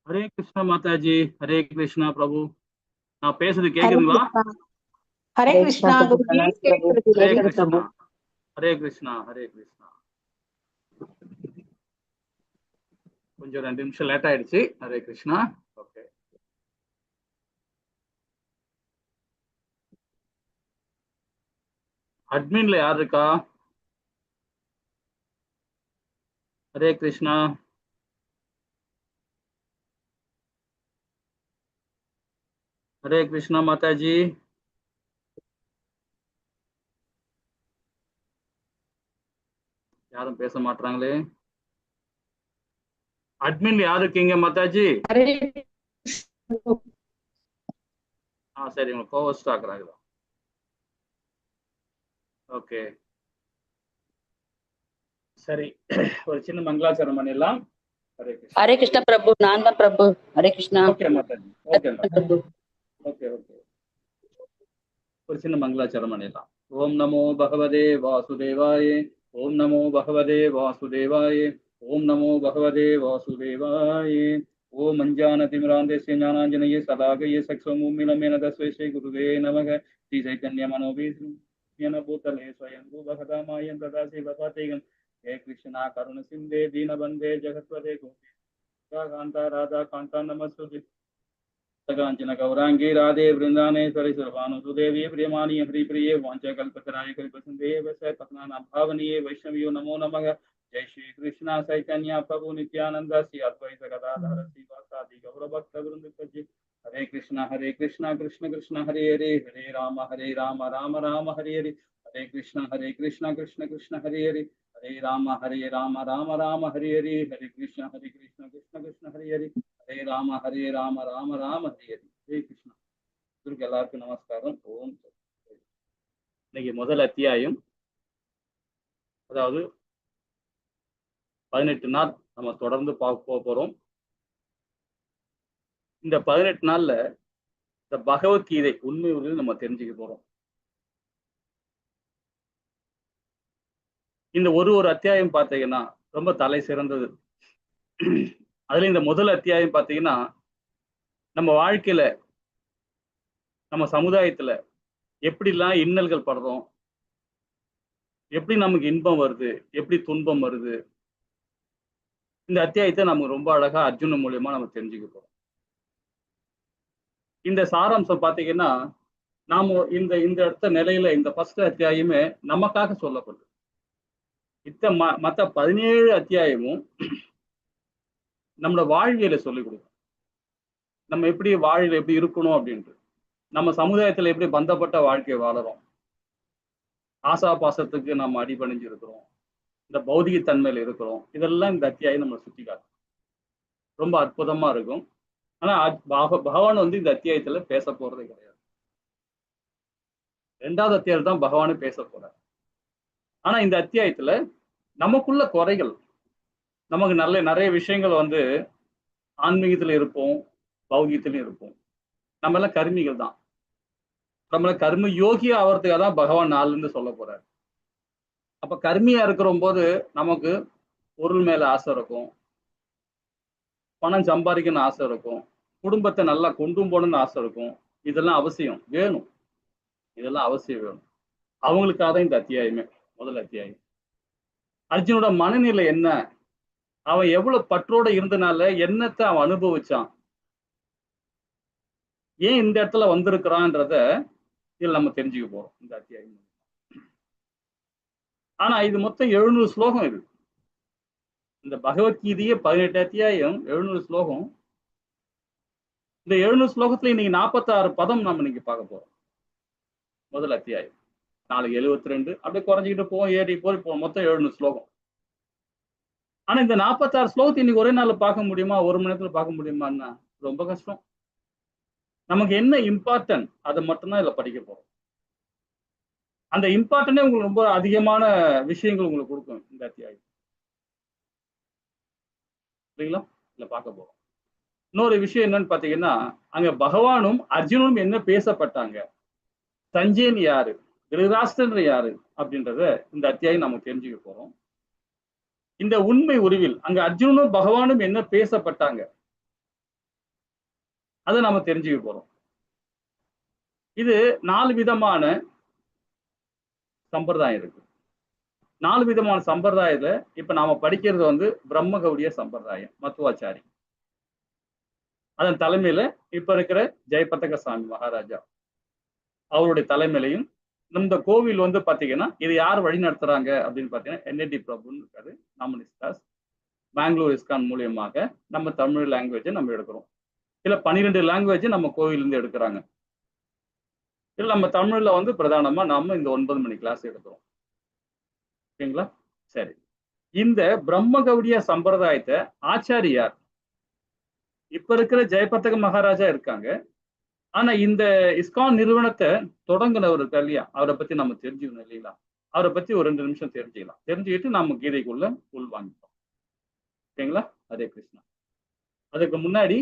ஹரே கிருஷ்ணா மாதாஜி. ஹரே கிருஷ்ணா பிரபு. நான் பேசுறது ஹரே கேக்குதுங்களா? கிருஷ்ணா. ஹரே கிருஷ்ணா குருஜி, கேக்குது ஹரே கேக்குது கிருஷ்ணா. பிரபு. ஹரே கிருஷ்ணா. ஹரே கிருஷ்ணா. கொஞ்சம் 2 நிமிஷம் லேட் ஆயிடுச்சு. ஹரே கிருஷ்ணா. ஓகே. அட்மின்ல யார் இருக்கா? ஹரே கிருஷ்ணா. ஹரே கிருஷ்ணா மாதாஜி. யாரும் பேச மாட்டாங்களே. அட்மின்ல யார் இருக்கீங்க மாதாஜி? ஹரே கிருஷ்ணா. சரி, உங்க கோவஸ்ட் ஆக்குறாங்க. ஓகே, சரி. ஒரு சின்ன மங்களாச்சரணம் பண்ணிடலாம். ஹரே கிருஷ்ணா. ஹரே கிருஷ்ணா பிரபு, நான் தான் Prabhu. Hare Krishna. Okay Mataji. Okay Prabhu. Okay okay. ஒரு சின்ன மங்களாச்சரணம் பண்ணிடலாம். ஓம் நமோ பகவதே வாசுதேவாய. ஓம் நமோ பகவதே வாசுதேவாய. ஓம் நமோ பகவதே வாசுதேவாய. ஓம் அஞ்ஞானதிமிராந்தஸ்ய ஞானாஞ்சனயே சதாகயே சக்ஷமூமிலமேன தஸ்மை ஸ்ரீ குருவே நமக. ஸ்ரீ சைத்தன்ய மனோபீஸ்யன பூதலே ஸ்வயம் பூபகதாமாயம் ததா சிவபாதேகம். ஹே கிருஷ்ணா கருண சிந்தே தீனபந்தே ஜெகத்வதே கோவிந்தா காந்தா ராதா காந்தா நமஸ்துதே. कांचन गौरांगी राधे वृंदानेश्वरी सर्वानुदेवी प्रियमाणी हरिप्रिय वांचकल्पतराय कल्पसंदे पतना भावनीय वैष्णवियो नमो नमः. जय श्री कृष्ण चैतन्य प्रभु नित्यानंद श्री अद्वैत गदाधर श्रीवासादि गौर भक्त वृंद। हरे कृष्ण कृष्ण कृष्ण हरे हरे, हरे राम राम राम हरे हरे, हरे कृष्ण कृष्ण कृष्ण हरे हरे, हरे राम राम राम हरे हरे, हरे कृष्ण कृष्ण कृष्ण हरे हरे, हरे राम राम राम हरे हरे. ஹரே கிருஷ்ணா. இதற்கு எல்லாருக்கும் நமஸ்காரம். ஓம். இன்னைக்கு முதல் அத்தியாயம், அதாவது 18 நாள் நம்ம தொடர்ந்து பார்க்க போறோம். இந்த 18 நாள்ல இந்த பகவத்கீதை உண்மை நம்ம தெரிஞ்சுக்க போறோம். இந்த ஒரு அத்தியாயம் பார்த்தீங்கன்னா ரொம்ப தலை சிறந்தது. அதுல இந்த முதல் அத்தியாயம் பார்த்தீங்கன்னா நம்ம வாழ்க்கையில, நம்ம சமுதாயத்துல எப்படிலாம் இன்னல்கள் படுறோம், எப்படி நமக்கு இன்பம் வருது, எப்படி துன்பம் வருது, இந்த அத்தியாயத்தை நமக்கு ரொம்ப அழகா அர்ஜுன மூலியமா நம்ம தெரிஞ்சுக்க போறோம். இந்த சாராம்சம் பாத்தீங்கன்னா நாம இந்த இடத்த நிலையில இந்த ஃபர்ஸ்ட் அத்தியாயமே நமக்காக சொல்லப்படுது. மத்த 17 அத்தியாயமும் நம்மளோட வாழ்வியலை சொல்லிக் கொடுக்கும். நம்ம எப்படி வாழ்வில் எப்படி இருக்கணும் அப்படின்ட்டு, நம்ம சமுதாயத்துல எப்படி பந்தப்பட்ட வாழ்க்கையை வாழறோம், ஆசா பாசத்துக்கு நம்ம அடிபணிஞ்சு இருக்கிறோம், இந்த பௌதிக தன்மையில இருக்கிறோம், இதெல்லாம் இந்த அத்தியாயம் நம்ம சுத்தி காட்டும். ரொம்ப அற்புதமா இருக்கும். ஆனா பகவான் இந்த அத்தியாயத்துல பேச போறதே கிடையாது. 2வது அத்தியாயம் தான் பகவானு பேச போறார். ஆனா இந்த அத்தியாயத்துல நமக்குள்ள குறைகள், நமக்கு நிறைய விஷயங்கள் ஆன்மீகத்துல இருப்போம், பௌதிகத்திலும் இருப்போம். நம்ம எல்லாம் கர்மிகள் தான். நம்மள கர்ம யோகியா ஆகிறதுக்காக தான் பகவான் 4 சொல்ல போறாரு. அப்ப கர்மியா இருக்கிற போது நமக்கு பொருள் மேல ஆசை இருக்கும், பணம் சம்பாதிக்கணும்னு ஆசை இருக்கும், குடும்பத்தை நல்லா கொண்டு போகணும்னு ஆசை இருக்கும். இதெல்லாம் அவசியம் வேணும், இதெல்லாம் அவசியம் வேணும். அவங்களுக்காக தான் இந்த அத்தியாயமே, முதல் அத்தியாயம். அர்ஜுனோட மனநிலை என்ன, அவன் எவ்வளவு பற்றோட இருந்தனால என்னத்தை அவன் அனுபவிச்சான், ஏன் இந்த இடத்துல வந்திருக்கிறான்றத இதுல நம்ம தெரிஞ்சுக்க போறோம் இந்த அத்தியாயம். ஆனா இது மொத்தம் 700 ஸ்லோகம். இது இந்த பகவத்கீதையே 18 அத்தியாயம், 700 ஸ்லோகம். இந்த 700 ஸ்லோகத்துல இன்னைக்கு 46 பதம் நம்ம இன்னைக்கு பார்க்க போறோம். முதல் அத்தியாயம் நாளைக்கு 72, அப்படியே குறைஞ்சிக்கிட்டு போவோம், ஏறி போய் மொத்தம் 700 ஸ்லோகம். ஆனா இந்த 46 ஸ்லோகத்தை இன்னைக்கு ஒரே நாள் பார்க்க முடியுமா, ஒரு மணி நேரத்துல பார்க்க முடியுமான்னா ரொம்ப கஷ்டம். நமக்கு என்ன இம்பார்ட்டன்ட் அதை மட்டும்தான் இதுல படிக்க போறோம். அந்த இம்பார்ட்டன்டே உங்களுக்கு ரொம்ப அதிகமான விஷயங்கள் உங்களுக்கு கொடுக்கும் இந்த அத்தியாயம். சரிங்களா? இல்ல பார்க்க போறோம். இன்னொரு விஷயம் என்னன்னு பாத்தீங்கன்னா, அங்க பகவானும் அர்ஜுனும் என்ன பேசப்பட்டாங்க, சஞ்சயன் யாரு, திருதராஷ்டிரன் யாரு அப்படின்றத இந்த அத்தியாயம் நம்ம தெரிஞ்சுக்க போறோம். இந்த உண்மை உருவில் அங்க அர்ஜுனனும் பகவானும் என்ன பேசப்பட்டாங்க, அதை நாம தெரிஞ்சுக்க போறோம். இது 4 விதமான சம்பிரதாயம் இருக்கு. 4 விதமான சம்பிரதாயத்துல இப்ப நாம படிக்கிறது வந்து பிரம்ம கௌடிய சம்பிரதாயம், மத்துவாச்சாரி. அதன் தலைமையில இப்ப இருக்கிற ஜெயபதக சாமி மகாராஜா அவருடைய தலைமையிலையும், இந்த கோவில் வந்து பாத்தீங்கன்னா இது யார் வழி நடத்துறாங்க அப்படின்னு பாத்தீங்கன்னா NAD பிரபுன்னு இருக்காரு, நாமனிஸ்டாஸ், பெங்களூர் இஸ்கான் மூலியமாக நம்ம தமிழ் லாங்குவேஜை நம்ம எடுக்கிறோம். இல்ல 12 லாங்குவேஜ் நம்ம கோவிலிருந்து எடுக்கிறாங்க. இல்ல நம்ம தமிழ்ல வந்து பிரதானமா நாம இந்த 9 மணி கிளாஸ் எடுக்கிறோம். ஓகேங்களா? சரி. இந்த பிரம்ம கௌடிய சம்பிரதாயத்தை ஆச்சாரியார் இப்ப இருக்கிற ஜெயபதக மகாராஜா இருக்காங்க. ஆனா இந்த இஸ்கான் நிறுவனத்தை தொடங்கினவர் இருக்கா இல்லையா, அவரை பத்தி நம்ம தெரிஞ்சுக்கணும் இல்லைங்களா? அவரை பத்தி ஒரு 2 நிமிஷம் தெரிஞ்சுக்கலாம். தெரிஞ்சுக்கிட்டு நம்ம கீதைக்குள்ள உள்வாங்கிட்டோம். ஓகேங்களா? ஹரே கிருஷ்ணா. அதுக்கு முன்னாடி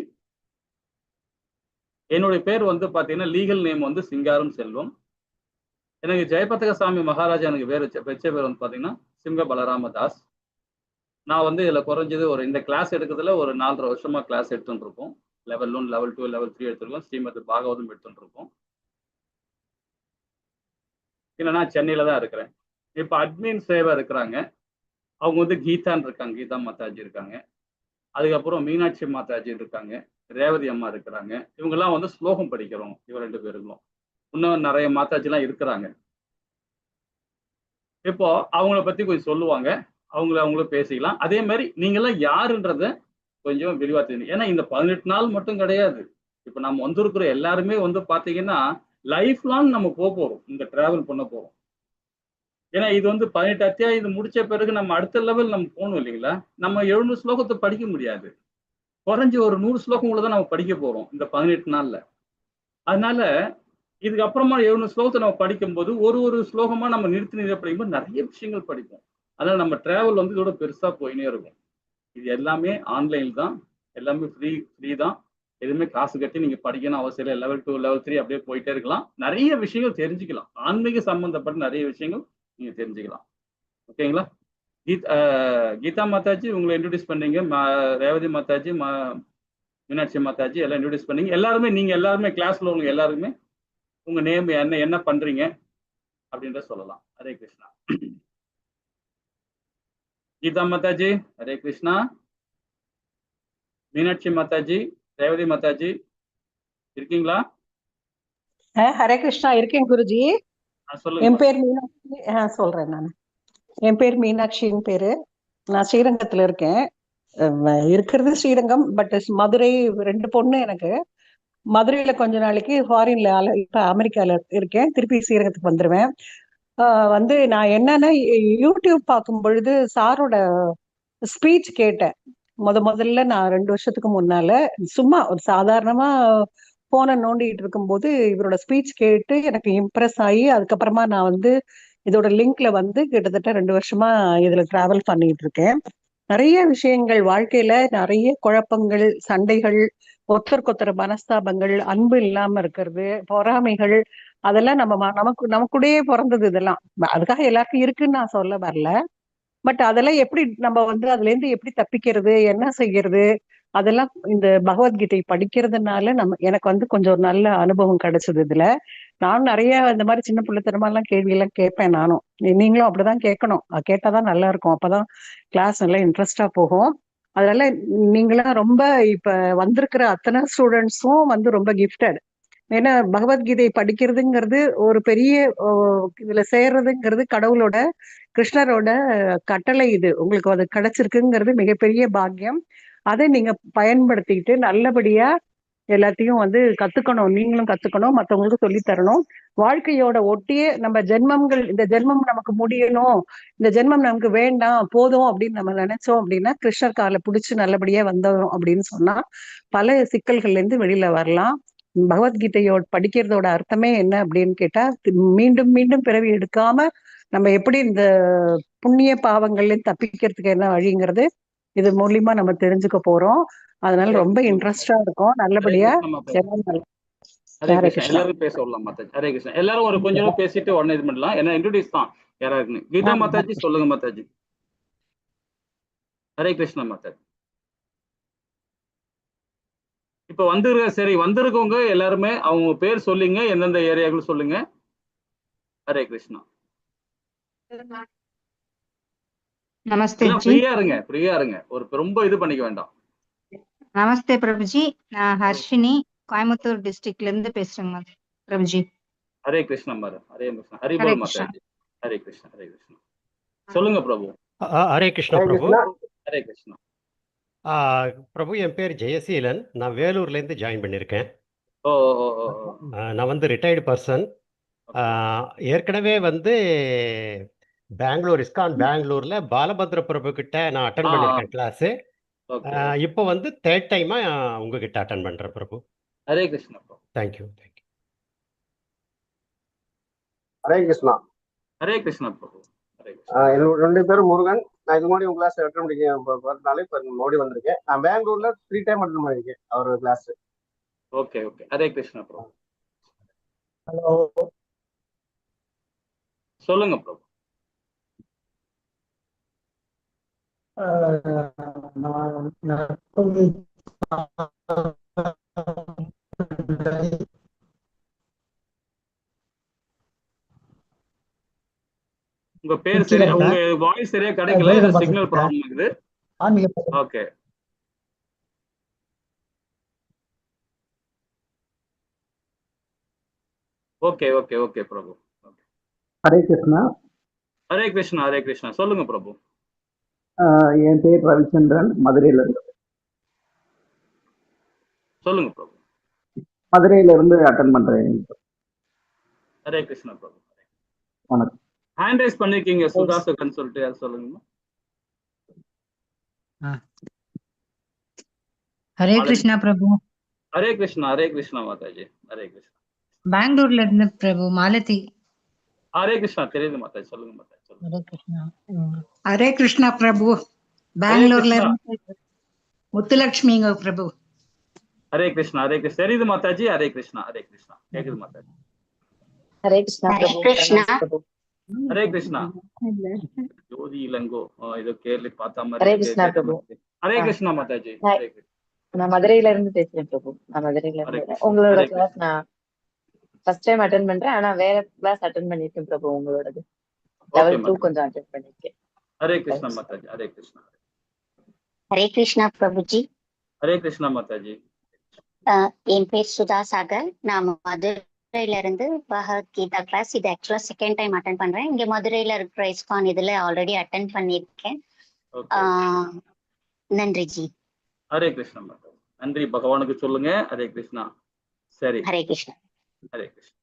என்னுடைய பேர் வந்து பாத்தீங்கன்னா லீகல் நேம் வந்து சிங்காரம் செல்வம். எனக்கு ஜெயபதக சாமி மகாராஜா எனக்கு வச்ச பேர் வந்து பாத்தீங்கன்னா சிங்க பலராம தாஸ். நான் வந்து இதுல குறைஞ்சது இந்த கிளாஸ் எடுக்கிறதுல ஒரு 4.5 வருஷமா கிளாஸ் எடுத்துட்டு இருக்கோம். லெவல் 1, லெவல் 2, லெவல் 3 எடுத்துருக்கோம். ஸ்ரீமத் பாகவதம் எடுத்துட்டு இருக்கோம். இல்லைன்னா சென்னையில தான் இருக்கிறேன். இப்ப அட்மின் சேவை இருக்கிறாங்க. அவங்க வந்து கீதான்னு இருக்காங்க, கீதா மாதாஜி இருக்காங்க. அதுக்கப்புறம் மீனாட்சி மாதாஜி இருக்காங்க, ரேவதி அம்மா இருக்கிறாங்க. இவங்கெல்லாம் வந்து ஸ்லோகம் படிக்கிறோம், இவங்க 2 பேருங்களும். இன்னும் நிறைய மாதாஜி எல்லாம் இருக்கிறாங்க. இப்போ அவங்கள பத்தி கொஞ்சம் சொல்லுவாங்க, அவங்களும் பேசிக்கலாம். அதே மாதிரி நீங்க எல்லாம் யாருன்றத கொஞ்சம் விரிவா தெரியும். ஏன்னா இந்த 18 நாள் மட்டும் கிடையாது. இப்ப நம்ம வந்திருக்கிற எல்லாருமே வந்து பாத்தீங்கன்னா லைஃப் லாங் நம்ம போறோம், இந்த டிராவல் பண்ண போறோம். ஏன்னா இது வந்து 18 அத்தியாயம் இது முடிச்ச பிறகு நம்ம அடுத்த லெவல் நம்ம போகணும் இல்லைங்களா? நம்ம 700 ஸ்லோகத்தை படிக்க முடியாது. குறைஞ்சு ஒரு 100 ஸ்லோகம் தான் நம்ம படிக்க போறோம் இந்த 18 நாள்ல. அதனால இதுக்கப்புறமா 700 ஸ்லோகத்தை நம்ம படிக்கும்போது ஒரு ஸ்லோகமா நம்ம நிறுத்தி படிக்கும்போது நிறைய விஷயங்கள் படிப்போம். அதனால நம்ம டிராவல் வந்து இதோட பெருசா போயினே இருக்கும். இது எல்லாமே ஆன்லைன் தான், எல்லாமே ஃப்ரீ தான். எதுவுமே காசு கட்டி நீங்க படிக்கணும் அவசியம் இல்லை. லெவல் 2, லெவல் 3 அப்படியே போயிட்டே இருக்கலாம். நிறைய விஷயங்கள் தெரிஞ்சுக்கலாம். ஆன்மீக சம்பந்தப்பட்ட நிறைய விஷயங்கள் நீங்க தெரிஞ்சுக்கலாம். ஓகேங்களா? கீதா மாதாஜி உங்களை இன்ட்ரோடியூஸ் பண்ணீங்க, ரேவதி மாதாஜி, மீனாட்சி மாதாஜி எல்லாம் இன்ட்ரோடியூஸ் பண்ணீங்க. எல்லாருமே நீங்க எல்லாருமே கிளாஸ்ல உங்க எல்லாருமே உங்க நேம் என்ன பண்றீங்க அப்படின்ற சொல்லலாம். ஹரே கிருஷ்ணா. கீதா மாதாஜி ஹரே கிருஷ்ணா. மீனாட்சி மாதாஜி, ரேவதி மாதாஜி இருக்கீங்களா? ஹரே கிருஷ்ணா, இருக்கேன் குருஜி. சொல்லுங்க. என் பேர் மீனாட்சி. சொல்றேன் நான். என் பேர் மீனாட்சின்னு பேரு. நான் ஸ்ரீரங்கத்துல இருக்கேன். இருக்கிறது ஸ்ரீரங்கம், பட் மதுரை 2 பொண்ணு எனக்கு. மதுரையில கொஞ்ச நாளைக்கு, ஃபாரின்ல இப்ப அமெரிக்கால இருக்கேன். திருப்பி ஸ்ரீரங்கத்துக்கு வந்துருவேன். வந்து நான் என்னன்னா யூடியூப் பார்க்கும் பொழுது சாரோட ஸ்பீச் கேட்டேன். முதல்ல நான் 2 வருஷத்துக்கு முன்னால சும்மா ஒரு சாதாரணமா போனை நோண்டிட்டு இருக்கும்போது இவரோட ஸ்பீச் கேட்டு எனக்கு இம்ப்ரெஸ் ஆகி, அதுக்கப்புறமா நான் வந்து இதோட லிங்க்ல வந்து கிட்டத்தட்ட 2 வருஷமா இதுல டிராவல் பண்ணிட்டு இருக்கேன். நிறைய விஷயங்கள் வாழ்க்கையில, நிறைய குழப்பங்கள், சண்டைகள், ஒருத்தருக்கொத்தர் மனஸ்தாபங்கள், அன்பு இல்லாம இருக்கிறது, பொறாமைகள், அதெல்லாம் நமக்குடையே பிறந்தது. இதெல்லாம் அதுக்காக எல்லாருக்கும் இருக்குன்னு நான் சொல்ல வரல. பட் அதெல்லாம் எப்படி நம்ம வந்து அதுல இருந்து எப்படி தப்பிக்கிறது, என்ன செய்யறது, அதெல்லாம் இந்த பகவத்கீதை படிக்கிறதுனால எனக்கு வந்து கொஞ்சம் ஒரு நல்ல அனுபவம் கிடைச்சது. இதுல நானும் நிறைய இந்த மாதிரி சின்ன பிள்ளைத்தனமா எல்லாம் கேள்வி எல்லாம் கேட்பேன். நானும் நீங்களும் அப்படிதான் கேட்கணும். கேட்டாதான் நல்லா இருக்கும். அப்பதான் கிளாஸ் நல்லா இன்ட்ரெஸ்டா போகும். அதனால நீங்களாம் ரொம்ப இப்ப வந்திருக்கிற அத்தனை ஸ்டூடெண்ட்ஸும் வந்து ரொம்ப கிஃப்டட். ஏன்னா பகவத்கீதை படிக்கிறதுங்கிறது ஒரு பெரிய இதுல சேர்றதுங்கிறது கடவுளோட, கிருஷ்ணரோட கட்டளை. இது உங்களுக்கு அது கிடைச்சிருக்குங்கிறது மிகப்பெரிய பாக்கியம். அதை நீங்க பயன்படுத்திக்கிட்டு நல்லபடியா எல்லாத்தையும் வந்து கத்துக்கணும். நீங்களும் கத்துக்கணும், மற்றவங்களுக்கு சொல்லி தரணும். வாழ்க்கையோட ஒட்டியே நம்ம ஜென்மங்கள், இந்த ஜென்மம் நமக்கு முடியணும், இந்த ஜென்மம் நமக்கு வேண்டாம் போதும் அப்படின்னு நம்ம நினைச்சோம் அப்படின்னா கிருஷ்ணர் காலை பிடிச்சு நல்லபடியா வந்தோம் அப்படின்னு சொன்னா பல சிக்கல்கள்ல இருந்து வெளியில வரலாம். பகவத்கீதையோட படிக்கிறதோட அர்த்தமே என்ன அப்படின்னு கேட்டா, மீண்டும் மீண்டும் பிறவி எடுக்காம நம்ம எப்படி இந்த புண்ணிய பாவங்கள்ல தப்பிக்கிறதுக்கு என்ன வழிங்கிறது இது மூலியமா நம்ம தெரிஞ்சுக்க போறோம். அதனால ரொம்ப இன்ட்ரெஸ்டா இருக்கும். நல்லபடியா எல்லாரும் பேச விடலாம் மாதாஜி. ஹரே கிருஷ்ணா. எல்லாரும் ஒரு கொஞ்சம் பேசிட்டு உடனே இது பண்ணலாம். என்ன இன்ட்ரோடியூஸ் தான் யாராருக்குன்னு. கீதா மாதாஜி சொல்லுங்க மாதாஜி. ஹரே கிருஷ்ணா மாதாஜி. இப்ப சரி வந்திருக்கவங்க எல்லாருமே அவங்க பேர் சொல்லுங்க, எந்தெந்த ஏரியாக்கள் சொல்லுங்க. ஹரே கிருஷ்ணா. நமஸ்தே எல்லாம் ஜி. ஃப்ரீயா இருங்க. ஒரு ரொம்ப இது பண்ணிக்க வேண்டாம். நமஸ்தே பிரபுஜி. நான் ஹர்ஷினி, கோயம்புத்தூர் டிஸ்ட்ரிக்ட்ல இருந்து பேசுறேங்க பிரபுஜி. ஹரே கிருஷ்ணா மாரு. ஹரே கிருஷ்ணா. ஹரே ஹரிபோல் கிருஷ்ணா. மாதாஜி. ஹரே கிருஷ்ணா. ஹரே கிருஷ்ணா. சொல்லுங்க பிரபு. ஹரே கிருஷ்ணா பிரபு. ஹரே கிருஷ்ணா. பிரபு, என் பேர் ஜெயசீலன். நான் வேலூர்லேருந்து ஜாயின் பண்ணியிருக்கேன். ஓ ஓ ஓ ஓ. நான் வந்து ரிட்டையர்டு பர்சன். ஏற்கனவே வந்து பெங்களூர் இஸ்கான் பெங்களூரில் பாலபத்ர பிரபு கிட்ட நான் அட்டன் பண்ணியிருக்கேன் கிளாஸு. ஓகே. இப்போ வந்து தேர்ட் டைமாக உங்ககிட்ட அட்டன் பண்ணுறேன் பிரபு. ஹரே கிருஷ்ணா பிரபு. தேங்க்யூ. ஹரே கிருஷ்ணா. ஹரே கிருஷ்ணா பிரபு. ஹரே கிருஷ்ணா. என்னோட 2 பேரும் முருகன். நான் இது மாதிரி உங்க கிளாஸ் அட்டன் பண்ணிக்கிறதுனால இப்போ மறுபடியும் வந்திருக்கேன். நான் பெங்களூர்ல 3 டைம் அட்டன் பண்ணியிருக்கேன் அவர் class. Okay okay. Hare Krishna Prabhu. Hello, சொல்லுங்க பிரபு. உங்க பேர் சரியா, உங்க வாய்ஸ் சரியா கிடைக்கல, சிக்னல் ப்ராப்ளம் இருக்குது. Okay. Okay okay okay Prabhu. Hare Krishna. Hare Krishna. Hare Krishna. சொல்லுங்க பிரபு. என் பேர் ரவிச்சந்திரன், மதுரையில இருந்து. சொல்லுங்க பிரபு. மதுரையில இருந்து அட்டன் பண்றேன். ஹரே கிருஷ்ணா பிரபு. வணக்கம். ஹேண்ட் ரைஸ் பண்ணிருக்கீங்க சுதாசகன் சொல்லிட்டு, யார் சொல்லுங்க. ஹரே கிருஷ்ணா பிரபு. ஹரே கிருஷ்ணா. ஹரே கிருஷ்ணா மாதாஜி. ஹரே கிருஷ்ணா. பெங்களூர்ல இருந்து பிரபு மாலதி. ஹரே கிருஷ்ணா. தெரியுது மாதாஜி. சொல்லுங்க மாதாஜி. சொல்லுங்க. ஹரே கிருஷ்ணா. ஹரே கிருஷ்ணா பிரபு. பெங்களூர்ல இருந்து முத்துலட்சுமிங்க பிரபு. ஹரே கிருஷ்ணா. ஹரே கிருஷ்ணா. தெரியுது மாதாஜி. ஹரே கிருஷ்ணா. ஹரே கிருஷ்ணா. கேக்குது மாதாஜி. ஹரே கிருஷ்ணா பிரபு. ஹரே கிருஷ்ணா. ஜோதி இளங்கோ ஏதோ கேள்வி பார்த்த மாதிரி. ஹரே கிருஷ்ணா பிரபு. ஹரே கிருஷ்ணா மாதாஜி. ஹரே கிருஷ்ணா. நான் மதுரையில இருந்து பேசுறேன் பிரபு. நான் மதுரையில இருந்து உங்களோட கிளாஸ் நான் ஃபர்ஸ்ட் டைம் அட்டெண்ட் பண்றேன். ஆனா வேற கிளாஸ் அட்டெண்ட் பண்ணிருக்கேன் பிரபு. உங்களோடது லெவல் 2 கொஞ்சம் அட்டெண்ட் பண்ணிருக்கேன். ஹரே கிருஷ்ணா மாதாஜி. ஹரே கிருஷ்ணா. ஹரே கிருஷ்ணா பிரபுஜி. ஹரே கிருஷ்ணா மாதாஜி. என் பேர் சுதா சாகர். நான் மதுரையில இருந்து பகவத்கீதா கிளாஸ் இது ஆக்சுவலா செகண்ட் டைம் அட்டெண்ட் பண்றேன். இங்க மதுரையில இருக்கிற இஸ்கான் இதுல ஆல்ரெடி அட்டெண்ட் பண்ணிருக்கேன். நன்றி ஜி. ஹரே கிருஷ்ணா மாதாஜி. நன்றி. பகவானுக்கு சொல்லுங்க. ஹரே கிருஷ்ணா. சரி. ஹரே கிருஷ்ணா. ஹரே கிருஷ்ணா.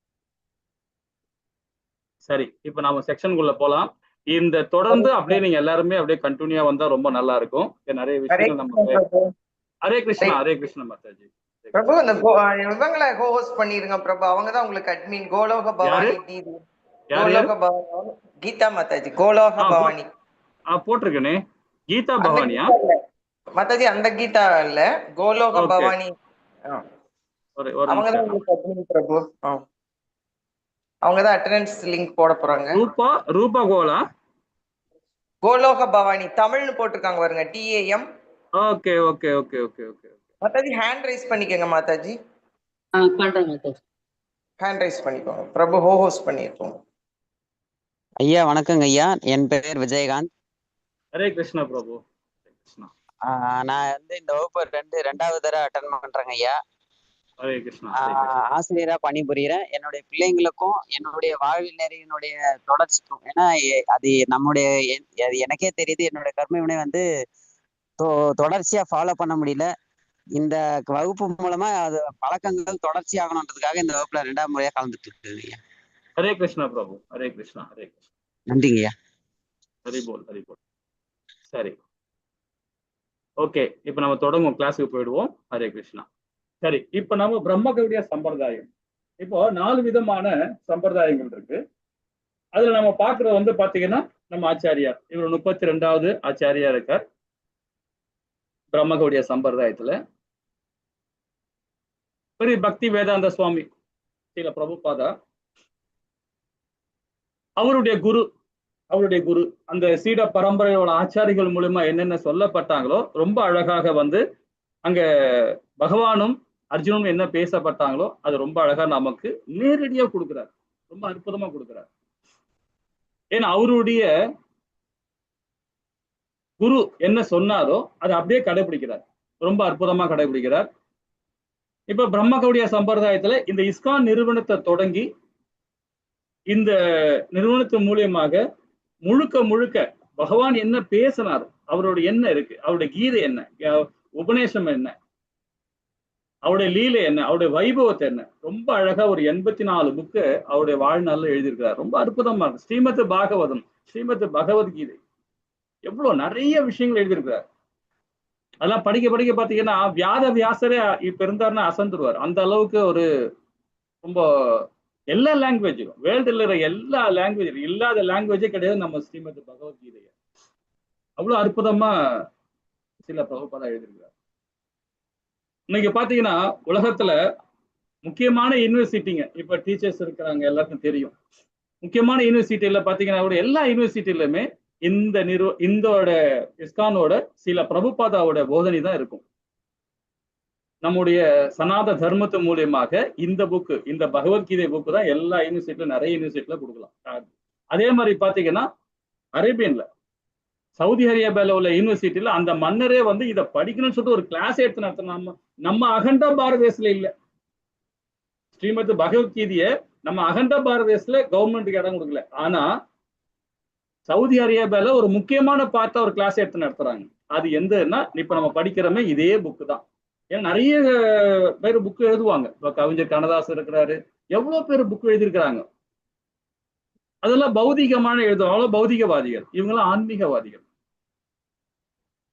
சரி, இப்ப நாம செக்ஷனுக்குள்ள போலாம். இந்த தொடர்ந்து அப்படியே நீங்க எல்லாருமே அப்படியே கண்டினியூயா வந்தா ரொம்ப நல்லா இருக்கும். நிறைய விஷயங்கள் நம்ம. ஹரே கிருஷ்ணா. ஹரே கிருஷ்ணா மாதாஜி. பிரபு இந்த இவங்களை ஹோஸ்ட் பண்ணிருங்க பிரபு. அவங்கதான் உங்களுக்கு அட்மின். கோலோக பவானி டிவி. கோலோக பவானி கீதா மாதாஜி. கோலோக பவானி போட்டிருக்கேனே. கீதா பவானியா மாதாஜி? அந்த கீதா இல்ல, கோலோக பவானி. அவங்கதான் உங்களுக்கு அட்மின் பிரபு. அவங்கதான் அட்டெண்டன்ஸ் லிங்க் போட போறாங்க. ரூபா கோலா கோலோக பவானி தமிழ்னு போட்டிருக்காங்க பாருங்க. TAM. Okay okay okay okay okay. Mataji hand rice பண்ணிக்கங்க மாதாஜி. பண்றேன் மாதாஜி. ஹேண்ட் ரைஸ் பண்ணிக்கோங்க பிரபு. ஹோஸ்ட் பண்ணிருக்கோம். ஐயா வணக்கங்க ஐயா. என் பேர் விஜயகாந்த். ஹரே கிருஷ்ணா பிரபு. நான் வந்து இந்த வகுப்பு ரெண்டாவது தடவை அட்டன் பண்றேங்க ஐயா. ஹரே கிருஷ்ணா. ஆசிரியரா பணிபுரிகிறேன். என்னுடைய பிள்ளைங்களுக்கும் என்னுடைய வாழ்வினரினுடைய தொடர்ச்சிக்கும், ஏன்னா அது நம்முடைய எனக்கே தெரியுது, என்னுடைய கர்மவினை வந்து தொடர்ச்சியா ஃபாலோ பண்ண முடியல. இந்த வகுப்பு மூலமா அது பழக்கங்கள் தொடர்ச்சி ஆகணுன்றதுக்காக இந்த வகுப்புல 2ஆம் முறையா கலந்துட்டு இருக்கு. ஹரே கிருஷ்ணா பிரபு. ஹரே கிருஷ்ணா. ஹரே கிருஷ்ணா. நன்றிங்க ஐயா. ஹரிபோல் ஹரிபோல். சரி, ஓகே. இப்ப நம்ம தொடங்கும் கிளாஸுக்கு போயிடுவோம். ஹரே கிருஷ்ணா. சரி, இப்ப நம்ம பிரம்மகவுடிய சம்பிரதாயம். இப்போ 4 விதமான சம்பிரதாயங்கள் இருக்கு. அதுல நம்ம பாக்குறது வந்து பாத்தீங்கன்னா நம்ம ஆச்சாரியார், இவர் 32வது ஆச்சாரியா இருக்கார் பிரம்மகவுடிய சம்பிரதாயத்துல. பெரிய பக்தி வேதாந்த சுவாமி ஸ்ரீல பிரபுபாதா அவருடைய குரு அந்த சீட பரம்பரையோட ஆச்சாரிகள் மூலமா என்னென்ன சொல்லப்பட்டாங்களோ ரொம்ப அழகாக வந்து அங்க பகவானும் அர்ஜுனன் என்ன பேசப்பட்டாங்களோ அது ரொம்ப அழகா நமக்கு நேரடியா கொடுக்குறாரு, ரொம்ப அற்புதமா கொடுக்குறாரு. ஏன்னா அவருடைய குரு என்ன சொன்னாரோ அதை அப்படியே கடைபிடிக்கிறார், ரொம்ப அற்புதமா கடைபிடிக்கிறார். இப்ப பிரம்மகவுடிய சம்பிரதாயத்துல இந்த இஸ்கான் நிறுவனத்தை தொடங்கி இந்த நிறுவனத்தின் மூலியமாக முழுக்க முழுக்க பகவான் என்ன பேசினார், அவரோட என்ன இருக்கு, அவருடைய கீதை என்ன, உபநேசம் என்ன, அவருடைய லீலை என்ன, அவருடைய வைபவத்தை என்ன, ரொம்ப அழகா ஒரு 84 புக்கு அவருடைய வாழ்நாள்ல எழுதியிருக்கிறார். ரொம்ப அற்புதமா இருக்கு. ஸ்ரீமத் பாகவதம், ஸ்ரீமத் பகவத்கீதை, எவ்வளவு நிறைய விஷயங்கள் எழுதியிருக்கிறார். அதெல்லாம் படிக்க படிக்க பாத்தீங்கன்னா வியாத வியாசரே இப்ப இருந்தாருன்னா அசந்துருவார். அந்த அளவுக்கு ஒரு ரொம்ப எல்லா லாங்குவேஜும், வேர்ல்டுல இருக்கிற எல்லா லாங்குவேஜ், இல்லாத லாங்குவேஜே கிடையாது நம்ம ஸ்ரீமத் பகவத்கீதைய. அவ்வளவு அற்புதமா சில பிரபுபாதா எழுதியிருக்கிறார். இன்னைக்கு பாத்தீங்கன்னா உலகத்துல முக்கியமான யூனிவர்சிட்டிங்க, இப்ப டீச்சர்ஸ் இருக்கிறாங்க, எல்லாருக்கும் தெரியும். முக்கியமான யூனிவர்சிட்டியில பாத்தீங்கன்னா கூட எல்லா யூனிவர்சிட்டியிலுமே இந்தோட இஸ்கானோட சில பிரபுபாதாவோட போதனை தான் இருக்கும். நம்முடைய சனாத தர்மத்து மூலியமாக இந்த புக்கு, இந்த பகவத்கீதை புக்கு தான் எல்லா யூனிவர்சிட்டியில, நிறைய யூனிவர்சிட்டியில கொடுக்கலாம். அதே மாதிரி பாத்தீங்கன்னா அரேபியன்ல, சவுதி அரேபியால உள்ள யூனிவர்சிட்டியில அந்த மன்னரே வந்து இதை படிக்கணும்னு சொல்லிட்டு ஒரு கிளாஸ் எடுத்து நடத்தினா. நம்ம அகண்ட பாரதேசத்துல இல்ல, ஸ்ரீமத் பகவத்கீதைய நம்ம அகண்ட பாரதேசத்துல கவர்மெண்ட்டுக்கு இடம் கொடுக்கல. ஆனா சவுதி அரேபியால ஒரு முக்கியமான பார்ட்டா ஒரு கிளாஸ் எடுத்து நடத்துறாங்க. அது எந்தன்னா இப்ப நம்ம படிக்கிறோமே இதே புக்கு தான். ஏன்னா நிறைய பேர் புக்கு எழுதுவாங்க. இப்ப கவிஞர் கண்ணதாசன் இருக்கிறாரு, எவ்வளவு பேர் புக்கு எழுதியிருக்கிறாங்க. அதெல்லாம் பௌதிகமான எழுதுவாங்க, பௌதிகவாதிகள். இவங்கெல்லாம் ஆன்மீகவாதிகள்.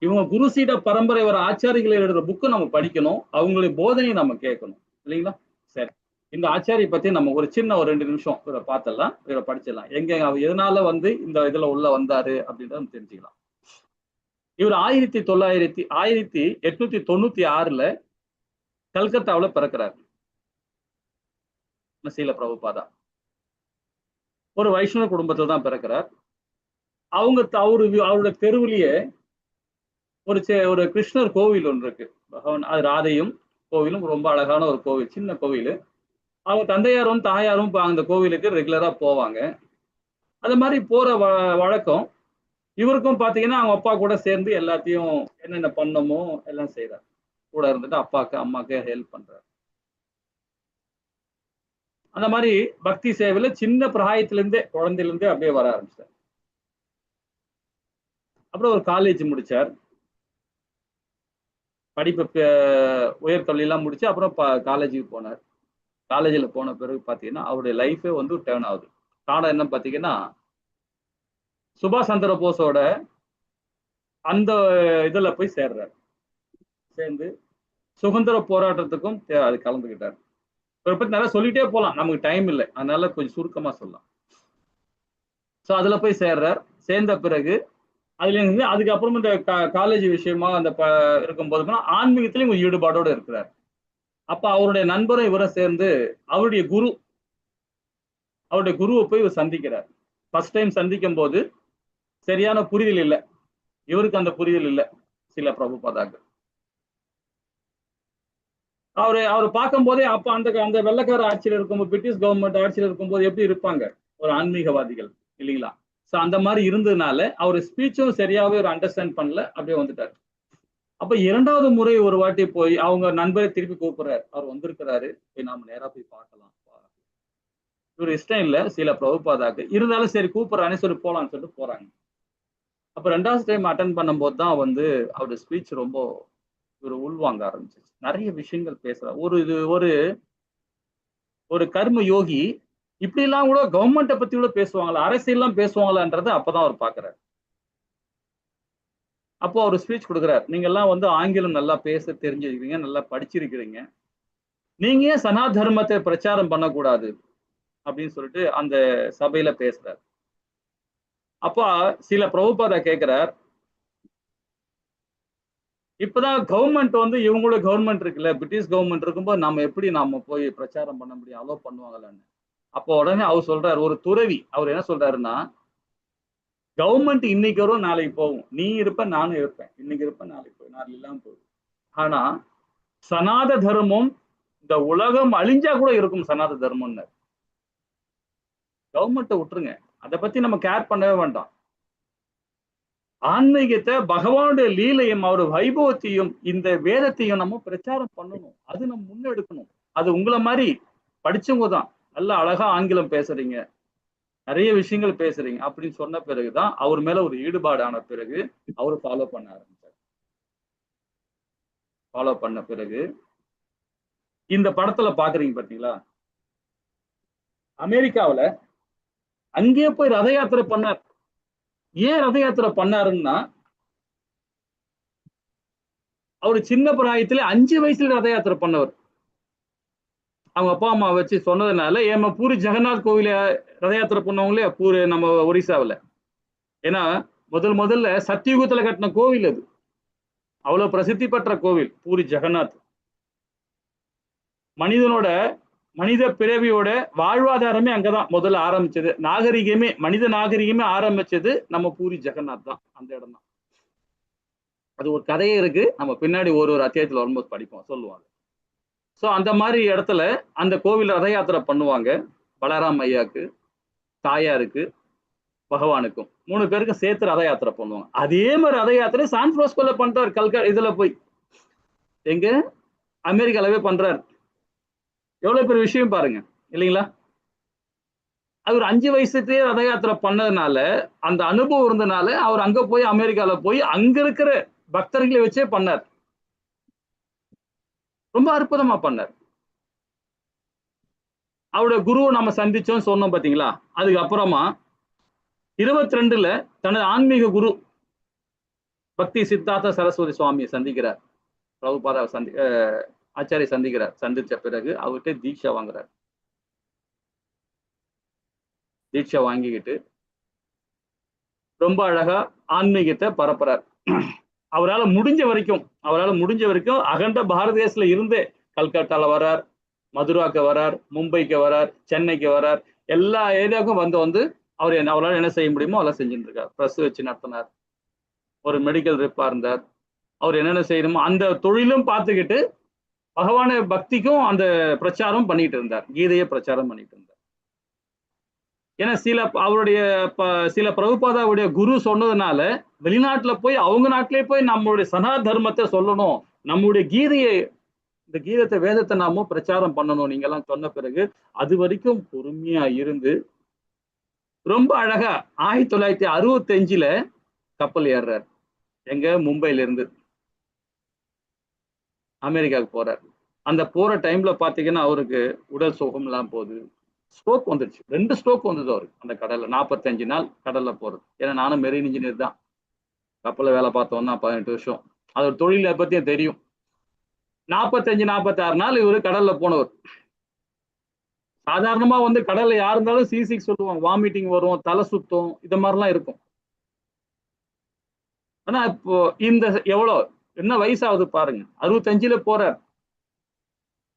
இவங்க குருசீட பரம்பரை வர ஆச்சாரிகளை எழுதுற புக்கு நம்ம படிக்கணும், அவங்களுடைய போதனையை நம்ம கேட்கணும், இல்லைங்களா? சரி, இந்த ஆச்சாரியை பத்தி நம்ம ஒரு சின்ன ஒரு 2 நிமிஷம் இவரை பார்த்தலாம், இவரை படிச்சிடலாம். அவர் எதனால வந்து இந்த இதுல உள்ள வந்தாரு அப்படின்றத நம்ம தெரிஞ்சுக்கலாம். இவர் 1896 கல்கத்தாவுல பிறக்கிறார். ஸ்ரீல பிரபுபாதா ஒரு வைஷ்ணவ குடும்பத்துல தான் பிறக்கிறார். அவருடைய தெருவிலேயே ஒரு கிருஷ்ணர் கோவில் ஒன்று இருக்கு. பகவான், அது ராதையும் கோவிலும் ரொம்ப அழகான ஒரு கோவில், சின்ன கோவில். அவங்க தந்தையாரும் தாயாரும் அந்த கோவிலுக்கு ரெகுலரா போவாங்க. அது மாதிரி போற வழக்கம் இவருக்கும் பாத்தீங்கன்னா அவங்க அப்பா கூட சேர்ந்து எல்லாத்தையும் என்னென்ன பண்ணமோ எல்லாம் செய்யறாரு. கூட இருந்துட்டு அப்பாக்கு அம்மாக்கு ஹெல்ப் பண்றாரு. அந்த மாதிரி பக்தி சேவையில சின்ன பிராயத்திலிருந்தே, குழந்தையிலிருந்தே அப்படியே வர ஆரம்பிச்சார். அப்புறம் ஒரு காலேஜ் முடிச்சார், படிப்பு உயர்கல்வியெல்லாம் முடிச்சு அப்புறம் காலேஜுக்கு போனார். காலேஜில் போன பிறகு பார்த்தீங்கன்னா அவருடைய லைஃபே வந்து டேர்ன் ஆகுது. காரணம் என்ன பார்த்தீங்கன்னா, சுபாஷ் சந்திர போஸோட அந்த இதுல போய் சேர்றார். சேர்ந்து சுதந்திர போராட்டத்துக்கும் அது கலந்துக்கிட்டார். இவரை பத்தி நல்லா சொல்லிட்டே போகலாம், நமக்கு டைம் இல்லை, அதனால கொஞ்சம் சுருக்கமா சொல்லலாம். ஸோ அதுல போய் சேர்றார். சேர்ந்த பிறகு அதுல இருந்து அதுக்கப்புறம் இந்த காலேஜ் விஷயமா அந்த இருக்கும்போது ஆன்மீகத்திலையும் ஒரு ஈடுபாடோடு இருக்கிறார். அப்ப அவருடைய நண்பரும் இவரும் சேர்ந்து அவருடைய குருவை போய் இவர் சந்திக்கிறார். ஃபர்ஸ்ட் டைம் சந்திக்கும் போது சரியான புரிதல் இல்லை, இவருக்கு அந்த புரிதல் இல்லை சில பிரபுபாதாக்கு. அவர் பார்க்கும் போதே அப்ப அந்த வெள்ளக்கார ஆட்சியில் இருக்கும்போது, பிரிட்டிஷ் கவர்மெண்ட் ஆட்சியில் இருக்கும்போது எப்படி இருப்பாங்க ஒரு ஆன்மீகவாதிகள், இல்லைங்களா? ஸோ அந்த மாதிரி இருந்ததுனால அவர் ஸ்பீச்சும் சரியாவே ஒரு அண்டர்ஸ்டாண்ட் பண்ணல, அப்படியே வந்துட்டார். அப்ப 2வது முறை ஒரு வாட்டி போய் அவங்க நண்பரை திருப்பி கூப்பிடுறாரு, அவர் வந்திருக்கிறாரு, போய் நாம நேரா போய் பார்க்கலாம். இவர் இஷ்டம் இல்லை சில பிரபுபாதாக்கு, இருந்தாலும் சரி கூப்பிடுறானே சொல்லி போலான்னு சொல்லிட்டு போறாங்க. அப்ப 2வது டைம் அட்டன் பண்ணும்போது தான் வந்து அவருடைய ஸ்பீச் ரொம்ப இவர் உள்வாங்க ஆரம்பிச்சு. நிறைய விஷயங்கள் பேசுறாரு. ஒரு கர்ம யோகி இப்படி எல்லாம் கூட கவர்மெண்ட்டை பத்தி கூட பேசுவாங்களா, அரசியல்லாம் பேசுவாங்களான்றது அப்பதான் அவர் பாக்குறாரு. அப்போ அவர் ஸ்பீச் கொடுக்குறாரு, நீங்க எல்லாம் வந்து ஆங்கிலம் நல்லா பேச தெரிஞ்சிருக்கிறீங்க, நல்லா படிச்சிருக்கிறீங்க, நீங்க ஏன் சனாதர்மத்தை பிரச்சாரம் பண்ணக்கூடாது அப்படின்னு சொல்லிட்டு அந்த சபையில பேசுறாரு. அப்போ சில பிரபுபாதா கேட்கிறார், இப்பதான் கவர்மெண்ட் வந்து இவங்களோட கவர்மெண்ட் இருக்குல்ல, பிரிட்டிஷ் கவர்மெண்ட் இருக்கும்போது நாம போய் பிரச்சாரம் பண்ண முடியும், அலோ பண்ணுவாங்களான்னு. அப்போ உடனே அவர் சொல்றாரு, ஒரு துறவி அவர் என்ன சொல்றாருன்னா, கவர்மெண்ட் இன்னைக்கு வரும் நாளைக்கு போகும், நீ இருப்ப நானும் இருப்பேன், இன்னைக்கு இருப்பேன் நாளைக்கு போய் நாளைக்கு இல்லாம போகும். ஆனா சனாத தர்மம் இந்த உலகம் அழிஞ்சா கூட இருக்கும் சனாதன தர்மம்னு. கவர்மெண்ட்டை விட்டுருங்க, அதை பத்தி நம்ம கேர் பண்ணவே வேண்டாம். ஆன்மீகத்தை, பகவானுடைய லீலையும் அவர் வைபவத்தையும் இந்த வேதத்தையும் நம்ம பிரச்சாரம் பண்ணணும். அது நம்ம முன்னெடுக்கணும். அது உங்களை மாதிரி படிச்சவங்க தான் நல்லா அழகா ஆங்கிலம் பேசுறீங்க, நிறைய விஷயங்கள் பேசுறீங்க அப்படின்னு சொன்ன பிறகுதான் அவர் மேல ஒரு ஈடுபாடு ஆன பிறகு அவரு ஃபாலோ பண்ண ஆரம்பிச்சார். ஃபாலோ பண்ண பிறகு இந்த படத்துல பாக்குறீங்க பாத்தீங்களா, அமெரிக்காவில அங்கேயே போய் ரத யாத்திரை பண்ணார். ஏன் ரத யாத்திரை பண்ணாருன்னா, அவரு சின்ன பிராயத்துல 5 வயசுல ரத யாத்திரை பண்ணவர். அவங்க அப்பா அம்மா வச்சு சொன்னதுனால, ஏமா பூரி ஜெகநாத் கோவில ரத யாத்திரை பண்ணவங்களே பூரி நம்ம ஒரிசாவில். ஏன்னா முதல்ல சத்தியுகத்துல கட்டின கோவில் அது, அவ்வளவு பிரசித்தி பெற்ற கோவில் பூரி ஜெகநாத். மனித பிறவியோட வாழ்வாதாரமே அங்கதான் முதல்ல ஆரம்பிச்சது. நாகரிகமே, மனித நாகரிகமே ஆரம்பிச்சது நம்ம பூரி ஜெகநாத் தான், அந்த இடம் தான். அது ஒரு கதையே இருக்கு, நம்ம பின்னாடி ஒரு அத்தியாயத்துல வரும்போது படிப்போம், சொல்லுவாங்க. ஸோ அந்த மாதிரி இடத்துல அந்த கோவில் ரத யாத்திரை பண்ணுவாங்க. பலராம் ஐயாக்கு, தாயாருக்கு, பகவானுக்கும் 3 பேருக்கும் சேர்த்து ரத யாத்திரை பண்ணுவாங்க. அதே மாதிரி ரத யாத்திரை சான் பிரான்சிஸ்கோல பண்றாரு, இதுல போய் எங்க அமெரிக்காலவே பண்றாரு. எவ்வளவு பெரிய விஷயம் பாருங்க, இல்லைங்களா? அவர் 5 வயசுலயே ரத யாத்திரை பண்ணதுனால, அந்த அனுபவம் இருந்தனால அவர் அங்க போய் அமெரிக்கால போய் அங்க இருக்கிற பக்தர்களை வச்சே பண்ணார். ரொம்ப அற்புதமா பண்ணார். அவருடைய குருவை நம்ம சந்திச்சோம் சொன்னோம் பாத்தீங்களா. அதுக்கப்புறமா 22ல தனது ஆன்மீக குரு பக்தி சித்தார்த்த சரஸ்வதி சுவாமியை சந்திக்கிறார். பிரபுபாதா ஆச்சாரிய சந்திக்கிறார். சந்திச்ச பிறகு அவர்கிட்ட தீட்சை வாங்குறார். தீட்சை வாங்கிக்கிட்டு ரொம்ப அழகா ஆன்மீகத்தை பரப்புறார். அவரால் முடிஞ்ச வரைக்கும் அகண்ட பாரத தேசத்துல இருந்தே கல்கட்டால வரார், மதுராக்கு வரார், மும்பைக்கு வரார், சென்னைக்கு வரார், எல்லா ஏரியாவுக்கும் வந்து அவரால் என்ன செய்ய முடியுமோ அதெல்லாம் செஞ்சுட்டு இருக்கார். ப்ரெஸ் வச்சு நடத்தினார், ஒரு மெடிக்கல் ரிப்பா இருந்தார். அவர் என்னென்ன செய்யணுமோ அந்த தொழிலும் பார்த்துக்கிட்டு பகவான பக்திக்கும் அந்த பிரச்சாரம் பண்ணிட்டு இருந்தார், கீதையை பிரச்சாரம் பண்ணிட்டு இருந்தார். ஏன்னா சில பிரபுபாதாவுடைய குரு சொன்னதுனால வெளிநாட்டுல போய் அவங்க நாட்டிலே போய் நம்மளுடைய சனாத தர்மத்தை சொல்லணும், நம்முடைய இந்த கீதத்தை வேதத்தை நாம பிரச்சாரம் பண்ணணும் நீங்க எல்லாம் சொன்ன பிறகு அது வரைக்கும் பொறுமையா இருந்து ரொம்ப அழகா 1965ல கப்பல் ஏறுறார். எங்க மும்பையில இருந்து அமெரிக்காவுக்கு போறார். அந்த போற டைம்ல பாத்தீங்கன்னா அவருக்கு உடல் சுகம் எல்லாம் போகுது, ஸ்ட்ரோக் வந்துருச்சு. 2 ஸ்ட்ரோக் வந்தது அவருக்கு அந்த கடல்ல. 45 நாள் கடல்ல போறது. ஏன்னா நானும் மெரின் இன்ஜினியர் தான், கப்பல்ல வேலை பார்த்தோம்னா 18 வருஷம், அதோட தொழிலை பத்தியும் தெரியும். 45-46 நாள் இவரு கடல்ல போனவர். சாதாரணமா கடல்ல யார் இருந்தாலும் சீசிக் சொல்லுவாங்க, வாமிட்டிங் வரும், தலை சுத்தம், இந்த மாதிரிலாம் இருக்கும். ஆனா இப்போ என்ன வயசாகுது பாருங்க, 65ல போறார்.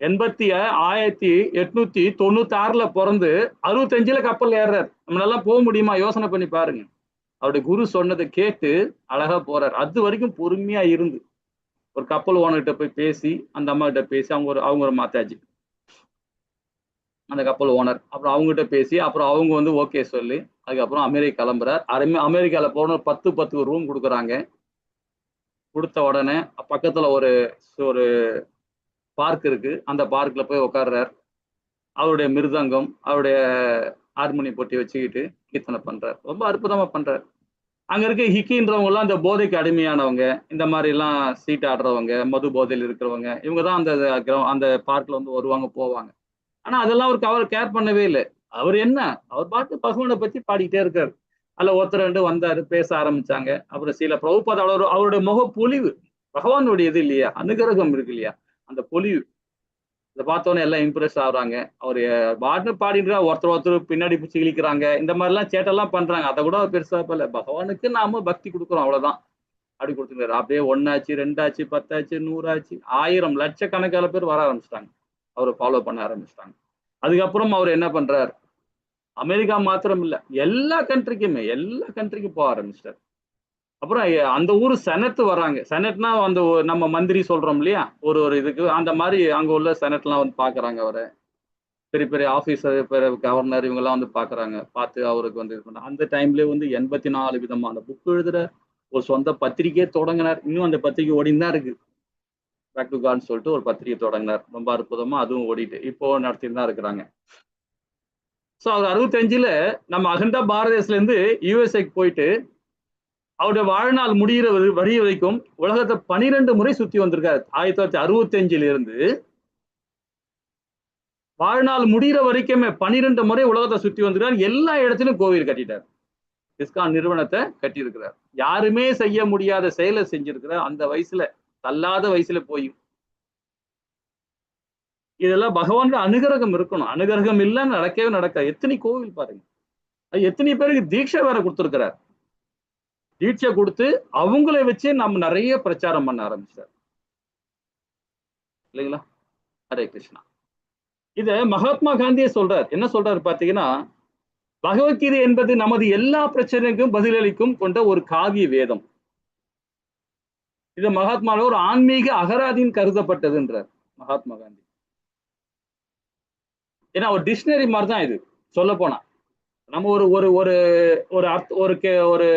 1896ல பிறந்து 65ல கப்பல் ஏறுறார். நம்மளால போக முடியுமா? யோசனை பண்ணி பாருங்க. அவருடைய குரு சொன்னதை கேட்டு அழகா போறார். அது வரைக்கும் பொறுமையா இருந்து ஒரு கப்பல் ஓனர்கிட்ட போய் பேசி, அந்த அம்மா கிட்ட பேசி, அவங்க ஒரு மாத்தாஜி அந்த கப்பல் ஓனர், அப்புறம் அவங்ககிட்ட பேசி, அப்புறம் அவங்க ஓகே சொல்லி அதுக்கப்புறம் அமெரிக்கா கிளம்புறார். அமெரிக்கால போன 10 ரூம் கொடுக்குறாங்க. கொடுத்த உடனே பக்கத்துல ஒரு பார்க் இருக்கு, அந்த பார்க்ல போய் உட்கார்றார். அவருடைய மிருதங்கம், அவருடைய ஹார்மோனி பொட்டி வச்சுக்கிட்டு கீர்த்தனை பண்றார். ரொம்ப அற்புதமா பண்றார். அங்க இருக்க ஹிக்கின்றவங்க எல்லாம் இந்த போதைக்கு அடிமையானவங்க, இந்த மாதிரி எல்லாம் சீட் ஆடுறவங்க, மது போதையில் இருக்கிறவங்க, இவங்கதான் அந்த பார்க்ல வருவாங்க போவாங்க. ஆனா அதெல்லாம் அவர் கேர் பண்ணவே இல்லை. அவர் பாட்டு பகவானை பத்தி பாடிக்கிட்டே இருக்காரு. அதுல ஒருத்தர் 2 வந்தாரு, பேச ஆரம்பிச்சாங்க. அப்புறம் சில பிரபுபாத அவருடைய முக பொலிவு, பகவானுடைய இது இல்லையா, அனுகிரகம் இருக்கு இல்லையா, அந்த பொலிவு இதை பார்த்தோன்னே எல்லாம் இம்ப்ரெஸ் ஆகுறாங்க. அவரு பாட்டு பாடிட்டு ஒருத்தர் பின்னாடி பிடிச்சி இழிக்கிறாங்க, இந்த மாதிரிலாம் சேட்டெல்லாம் பண்றாங்க. அதை கூட பெருசா போல, பகவானுக்கு நாம பக்தி கொடுக்குறோம், அவ்வளவுதான். அப்படி கொடுத்துருக்காரு. அப்படியே 1 ஆச்சு, 2 ஆச்சு, 10 ஆச்சு, 100 ஆச்சு, 1000 லட்சக்கணக்கான பேர் வர ஆரம்பிச்சிட்டாங்க, அவரை ஃபாலோ பண்ண ஆரம்பிச்சிட்டாங்க. அதுக்கப்புறம் அவர் என்ன பண்றார், அமெரிக்கா மாத்திரம் இல்ல, எல்லா கண்ட்ரிக்கும் போக ஆரம்பிச்சிட்டார். அப்புறம் அந்த ஊர் செனட் வராங்க. செனட்னா அந்த நம்ம மந்திரி சொல்றோம் இல்லையா, ஒரு ஒரு இதுக்கு அந்த மாதிரி அங்க உள்ள செனட்லாம் வந்து பாக்குறாங்க அவரை. பெரிய பெரிய ஆபீசர், கவர்னர் இவங்கெல்லாம் வந்து பாக்குறாங்க. பார்த்து அவருக்கு வந்து இது பண்ண அந்த டைம்லயே வந்து 84 விதமான புக் எழுதுற ஒரு சொந்த பத்திரிகையே தொடங்கினார். இன்னும் அந்த பத்திரிகை ஓடின்னு தான் இருக்கு. பேக் டு காட்னு சொல்லிட்டு ஒரு பத்திரிகை தொடங்கினார். ரொம்ப அற்புதமா அதுவும் ஓடிட்டு இப்போ நடத்திட்டு தான் இருக்கிறாங்க. ஸோ அவர் 65ல நம்ம அகண்டா பாரதேசில இருந்து யூஎஸ்ஏக்கு போயிட்டு அவருடைய வாழ்நாள் முடிகிற வரி வரைக்கும் உலகத்தை 12 முறை சுத்தி வந்திருக்காரு. 1965 இருந்து வாழ்நாள் முடிகிற வரைக்குமே 12 முறை உலகத்தை சுத்தி வந்திருக்காரு. எல்லா இடத்திலும் கோவில் கட்டிட்டார். இஸ்கான் நிறுவனத்தை கட்டியிருக்கிறார். யாருமே செய்ய முடியாத செயலை செஞ்சிருக்கிறார். அந்த வயசுல, தள்ளாத வயசுல போய். இதெல்லாம் பகவானுடைய அனுகிரகம் இருக்கணும். அனுகிரகம் இல்லைன்னு நடக்கவே நடக்காது. எத்தனை கோவில் பாருங்க. எத்தனை பேருக்கு தீட்சை வேற கொடுத்திருக்கிறார். தீட்சை கொடுத்து அவங்களை வச்சு நம்ம நிறைய பிரச்சாரம் பண்ண ஆரம்பிச்சார் இல்லைங்களா. ஹரே கிருஷ்ணா. இத மகாத்மா காந்தியே சொல்றார். என்ன சொல்றாரு பாத்தீங்கன்னா, பகவத்கீதை என்பது நமது எல்லா பிரச்சனைக்கும் பதிலளிக்கும் கொண்ட ஒரு காவிய வேதம். இது மகாத்மாவோட ஒரு ஆன்மீக அகராதின்னு கருதப்பட்டதுன்றார் மகாத்மா காந்தி. ஏன்னா ஒரு டிக்ஷனரி மாதிரி தான் இது. சொல்ல போனா நம்ம ஒரு ஒரு ஒரு ஒரு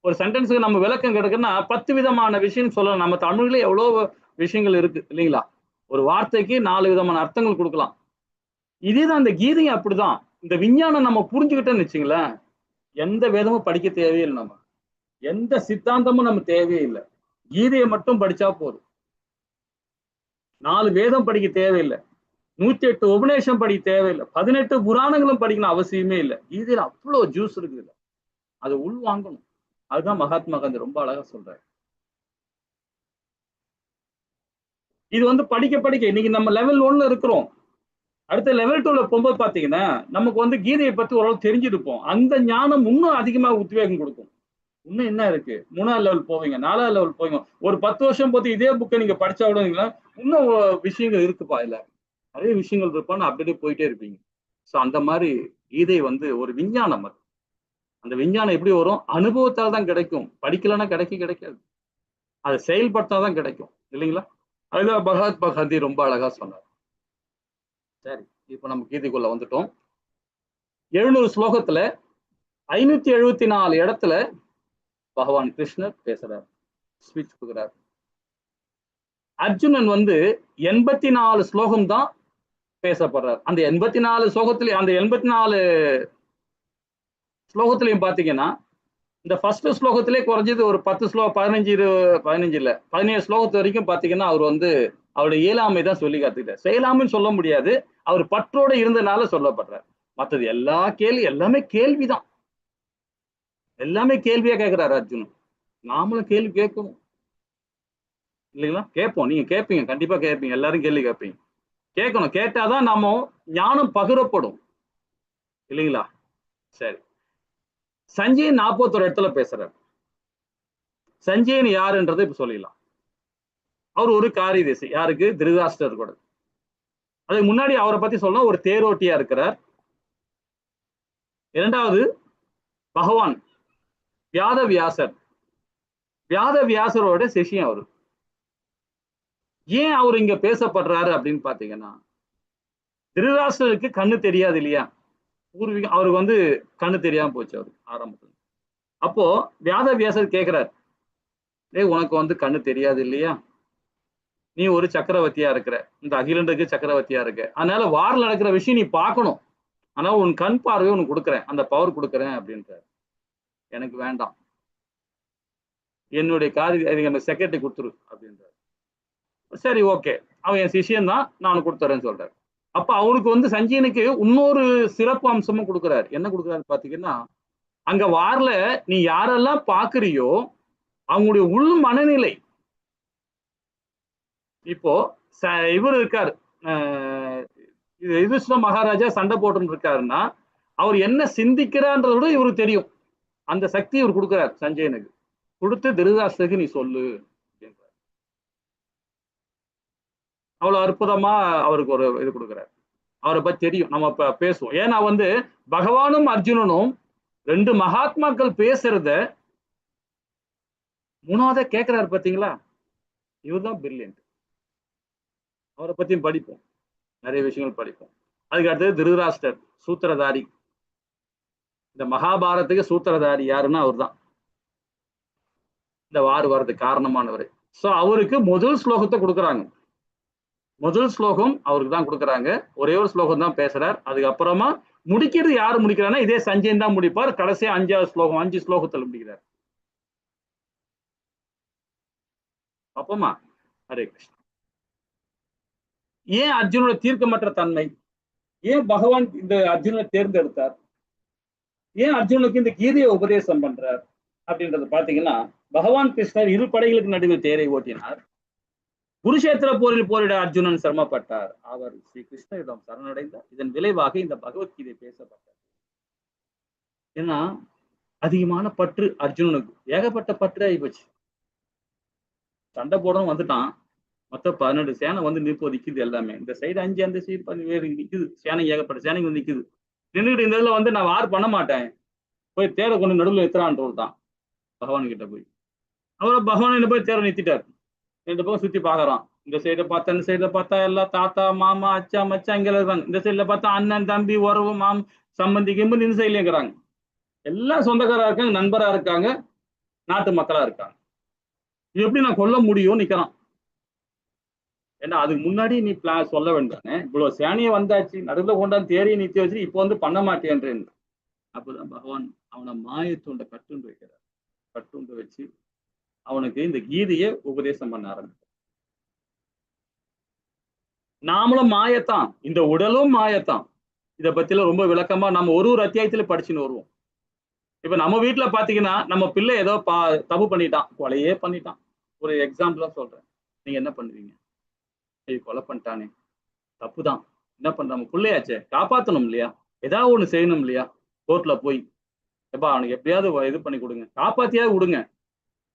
ஒரு சென்டென்ஸுக்கு நம்ம விளக்கம் கிடைக்குன்னா 10 விதமான விஷயம் சொல்லலாம். நம்ம தமிழ்ல எவ்வளவு விஷயங்கள் இருக்கு இல்லைங்களா. ஒரு வார்த்தைக்கு 4 விதமான அர்த்தங்கள் கொடுக்கலாம். இதேதான் இந்த கீதையும் அப்படிதான். இந்த விஞ்ஞானம் நம்ம புரிஞ்சுக்கிட்டோன்னு வச்சுங்களேன், எந்த வேதமும் படிக்க தேவையில்லை. நம்ம எந்த சித்தாந்தமும் நம்ம தேவையில்லை. கீதையை மட்டும் படிச்சா போதும். 4 வேதம் படிக்க தேவையில்லை. 108 உபநேசம் படிக்க தேவையில்லை. 18 புராணங்களும் படிக்கணும் அவசியமே இல்லை. கீதையில அவ்வளவு ஜூஸ் இருக்குது. அதை உள்வாங்கணும். அதுதான் மகாத்மா காந்தி ரொம்ப அழகா சொல்றாரு. இது வந்து படிக்க படிக்க இன்னைக்கு நம்ம லெவல் 1ல இருக்கிறோம். அடுத்த லெவல் 2ல போகும்போது பாத்தீங்கன்னா நமக்கு வந்து கீதையை பத்தி ஓரளவு தெரிஞ்சிருப்போம். அந்த ஞானம் இன்னும் அதிகமா உத்வேகம் கொடுக்கும். இன்னும் என்ன இருக்கு, 3ஆவது லெவல் போவீங்க, 4ஆவது லெவல் போவீங்க. ஒரு 10 வருஷம் போது இதே புக்கை நீங்க படிச்சா விடுவீங்களா, இன்னும் விஷயங்கள் இருக்குப்பா, இல்ல நிறைய விஷயங்கள் இருப்பான்னு அப்படியே போயிட்டே இருப்பீங்க. ஸோ அந்த மாதிரி கீதை வந்து ஒரு விஞ்ஞானம். அது அந்த விஞ்ஞானம் எப்படி வரும், அனுபவத்தால் தான் கிடைக்கும். படிக்கலன்னா கிடைக்காது. அதை செயல்படுத்தாதான் கிடைக்கும் இல்லைங்களா. அதுதான் மகாத்மா காந்தி ரொம்ப அழகா சொன்னார். சரி, இப்ப நம்ம கீதைக்குள்ள வந்துட்டோம். 700 ஸ்லோகத்துல 574 இடத்துல பகவான் கிருஷ்ணர் பேசுறார், ஸ்பீச் கொடுக்குறார். அர்ஜுனன் வந்து 84 ஸ்லோகம் தான் பேசப்படுறார். அந்த 84 ஸ்லோகத்திலே அந்த 84 ஸ்லோகத்திலையும் பாத்தீங்கன்னா இந்த ஃபர்ஸ்ட் ஸ்லோகத்திலே குறைஞ்சது ஒரு 10 ஸ்லோகம் 17 ஸ்லோகத்து வரைக்கும் பாத்தீங்கன்னா அவர் வந்து அவருடைய இயலாமை தான் சொல்லி காத்துக்கிட்டார். செயலாமைன்னு சொல்ல முடியாது, அவர் பற்றோட இருந்தனால சொல்லப்படுறார். மற்றது எல்லாமே கேள்விதான். எல்லாமே கேள்வியா கேட்கிறாரு அர்ஜுனன். நாமளும் கேள்வி கேட்கணும் இல்லைங்களா. கேட்போம், நீங்க கேட்பீங்க, கண்டிப்பா கேட்பீங்க, எல்லாரும் கேள்வி கேட்பீங்க. கேட்கணும், கேட்டாதான் நம்ம ஞானம் பகிரப்படும் இல்லைங்களா. சரி, சஞ்சயன் 41 இடத்துல பேசுறாரு. சஞ்சயன் யாருன்றதை இப்ப சொல்லிடலாம். அவர் ஒரு காரியதேசி. யாருக்கு, திருதராஷ்டிரர் கூட. அதுக்கு முன்னாடி அவரை பத்தி சொல்லணும், ஒரு தேரோட்டியா இருக்கிறார். இரண்டாவது பகவான் வியாதவியாசரோட சிஷ்யம் அவரு. ஏன் அவர் இங்க பேசப்படுறாரு அப்படின்னு பாத்தீங்கன்னா, திருதராஷ்டிரருக்கு கண்ணு தெரியாது இல்லையா. பூர்வீகம் அவருக்கு வந்து கண்ணு தெரியாம போச்சு அவருக்கு ஆரம்பத்துல. அப்போ வியாதவியாசர் கேட்கிறார், உனக்கு வந்து கண்ணு தெரியாது இல்லையா, நீ ஒரு சக்கரவர்த்தியா இருக்கிற, இந்த அகிலண்டுக்கு சக்கரவர்த்தியா இருக்க, அதனால வாரில் நடக்கிற விஷயம் நீ பார்க்கணும், ஆனா உன் கண் பார்வையை உனக்கு கொடுக்குறேன், அந்த பவர் கொடுக்குறேன் அப்படின்ற. எனக்கு வேண்டாம், என்னுடைய காரிய செக்ரட்டரி கொடுத்துரு அப்படின்றார். சரி, ஓகே, அவன் என் சிஷியன் தான், நான் கொடுத்துறேன்னு சொல்றாரு. அப்ப அவருக்கு வந்து சஞ்சயனுக்கு இன்னொரு சிறப்பு அம்சமும் கொடுக்குறாரு. என்ன கொடுக்குறாரு பாத்தீங்கன்னா, அங்க வார்ல நீ யாரெல்லாம் பாக்குறியோ அவங்களுடைய உள் மனநிலை. இப்போ இவர் இருக்காரு, யுதிஷ்டிர மகாராஜா சண்டை போட்டு இருக்காருன்னா அவர் என்ன சிந்திக்கிறான்றத விட இவருக்கு தெரியும். அந்த சக்தி இவர் கொடுக்குறாரு சஞ்சயனுக்கு. கொடுத்து திருதராஷ்டிரருக்கு நீ சொல்லு அப்படின்றார். அவ்வளவு அற்புதமா அவருக்கு ஒரு இது கொடுக்குறாரு. அவரை பத்தி தெரியும், நம்ம பேசுவோம். ஏன்னா வந்து பகவானும் அர்ஜுனனும் 2 மகாத்மாக்கள் பேசுறத மூணாவதா கேட்கிறாரு பாத்தீங்களா, இவர்தான் பிரில்லியன்ட். அவரை பத்தியும் படிப்போம், நிறைய விஷயங்கள் படிப்போம். அதுக்கு அடுத்தது திருதராஷ்டிரர், சூத்திரதாரி. இந்த மகாபாரதத்துக்கு சூத்திரதாரி யாருன்னா அவர் தான், இந்த வார் வர்றதுக்கு காரணமானவர். சோ அவருக்கு முதல் ஸ்லோகத்தை கொடுக்குறாங்க. முதல் ஸ்லோகம் அவருக்கு தான் கொடுக்குறாங்க. ஒரே ஒரு ஸ்லோகம் தான் பேசுறார். அதுக்கப்புறமா முடிக்கிறது யாரு முடிக்கிறாருன்னா இதே சஞ்சயன் தான் முடிப்பார். கடைசியா 5வது ஸ்லோகம், 5 ஸ்லோகத்தில் முடிக்கிறார். அப்பமா ஹரே கிருஷ்ணா. ஏன் அர்ஜுனோட தீர்க்கமற்ற தன்மை, ஏன் பகவான் இந்த அர்ஜுனனை தேர்ந்தெடுத்தார், ஏன் அர்ஜுனுக்கு இந்த கீதையை உபதேசம் பண்றார் அப்படின்றத பாத்தீங்கன்னா, பகவான் கிருஷ்ணர் இரு படைகளுக்கு நடுவில் தேரை ஓட்டினார். குருஷேத்திர போரில் போரிட அர்ஜுனன் சிரமப்பட்டார். அவர் ஸ்ரீ கிருஷ்ணரிடம் சரணடைந்தார். இதன் விளைவாக இந்த பகவத்கீதை பேசப்பட்டார். ஏன்னா அதிகமான பற்று அர்ஜுனனுக்கு, ஏகப்பட்ட பற்று ஆகிப்போச்சு. சண்டை போடணும் வந்துட்டான், மொத்தம் 12 சேனை வந்து நிற்போது நிக்குது. எல்லாமே இந்த சைடு 5, அந்த சைடு வேறு நிக்குது. சேனை ஏகப்பட்ட சேனைக்கு வந்து நிக்குது. நின்றுட்டு இந்த இதுல வந்து நான் வார் பண்ண மாட்டேன், போய் தேரை கொண்டு நடுவில் நிறுத்துறான்னு சொல்லிட்டான் பகவான் கிட்ட போய். அவரை பகவான் என்ன போய் தேரை நிறுத்திட்டார். 2 பக்கம் சுத்தி பாக்குறான். இந்த சைட பார்த்தா, இந்த சைடுல பார்த்தா எல்லாம் தாத்தா மாமா அச்சா மச்சா இங்க இருக்காங்க. இந்த சைடுல பார்த்தா அண்ணன் தம்பி உறவு சம்பந்தி கிம்பந்தி இந்த சைட்ல இருக்கிறாங்க. எல்லாம் சொந்தக்காரா இருக்காங்க, நண்பரா இருக்காங்க, நாட்டு மக்களா இருக்காங்க. இது எப்படி நான் கொல்ல முடியும் நிக்கிறான். ஏன்னா அதுக்கு முன்னாடி நீ சொல்ல வேண்டானே, இவ்வளவு சேனையை வந்தாச்சு, நடுவில் கொண்டாந்து தேரையை நிறுத்தி வச்சு இப்போ வந்து பண்ண மாட்டேன்றேன். அப்பதான் பகவான் அவனை மாயத்தூண்ட கட்டுண்டு வைக்கிறார். கட்டுண்டு வச்சு அவனுக்கு இந்த கீதையை உபதேசம் பண்ண ஆரம்பித்தார். நாமளும் மாயத்தான், இந்த உடலும் மாயத்தான். இதை பத்தில ரொம்ப விளக்கமா நம்ம ஒரு அத்தியாயத்துல படிச்சுன்னு வருவோம். இப்ப நம்ம வீட்டுல பாத்தீங்கன்னா, நம்ம பிள்ளை ஏதோ தப்பு பண்ணிட்டான், கொலையே பண்ணிட்டான். ஒரு எக்ஸாம்பிளா சொல்றேன். நீங்க என்ன பண்ணுவீங்க? கொலை பண்ணிட்டானே, தப்புதான், என்ன பண்ற, நம்ம பிள்ளையாச்சே, காப்பாத்தணும் இல்லையா, ஏதாவது ஒண்ணு செய்யணும் இல்லையா. கோர்ட்ல போய் எப்பா அவனுக்கு எப்படியாவது இது பண்ணி கொடுங்க, காப்பாத்தியாவது விடுங்க,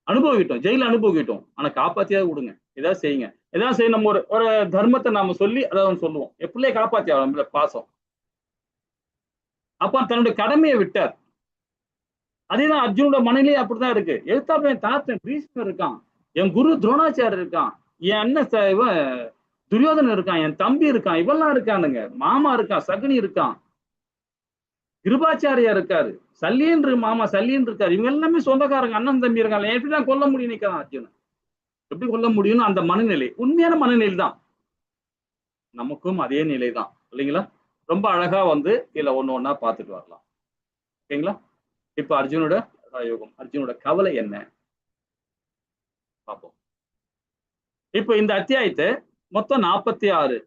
அனுபவிக்கிட்டோம், ஜெயில அனுபவிக்கிட்டோம், ஆனா காப்பாத்தியாவது விடுங்க, ஏதாவது செய்யுங்க, ஏதாவது செய்ய. நம்ம ஒரு தர்மத்தை நாம சொல்லி அதாவது சொல்லுவோம், என் பிள்ளைய காப்பாத்தியா நம்மள பாசம். அப்ப தன்னுடைய கடமையை விட்டார். அதேதான் அர்ஜுனோட மனநிலையே அப்படிதான் இருக்கு. எழுத்தாப்ப என் தாத்தன் பீஷ்மர் இருக்கான், என் குரு துரோணாச்சாரியர் இருக்கான், என் அண்ணன் இவன் துரியோதனன் இருக்கான், என் தம்பி இருக்கான், இவெல்லாம் இருக்கானுங்க, மாமா இருக்கான், சகுனி இருக்கான், கிருபாச்சாரியா இருக்காரு, சல்லியன் மாமா சல்லியன் இருக்காரு, இவங்க எல்லாமே சொந்தக்காரங்க, அண்ணன் தம்பி இருக்காங்க. எப்படிதான் கொல்ல முடியும் நிக்கிறான் அர்ஜுனன். எப்படி கொல்ல முடியும்னு அந்த மனநிலை உண்மையான மனநிலை தான். நமக்கும் அதே நிலை தான் இல்லைங்களா. ரொம்ப அழகா வந்து இதுல ஒண்ணா பார்த்துட்டு வரலாம். ஓகேங்களா. இப்ப அர்ஜுனோட யோகம், அர்ஜுனோட கவலை என்ன பார்ப்போம். இப்ப இந்த அத்தியாயத்தை மொத்தம் 46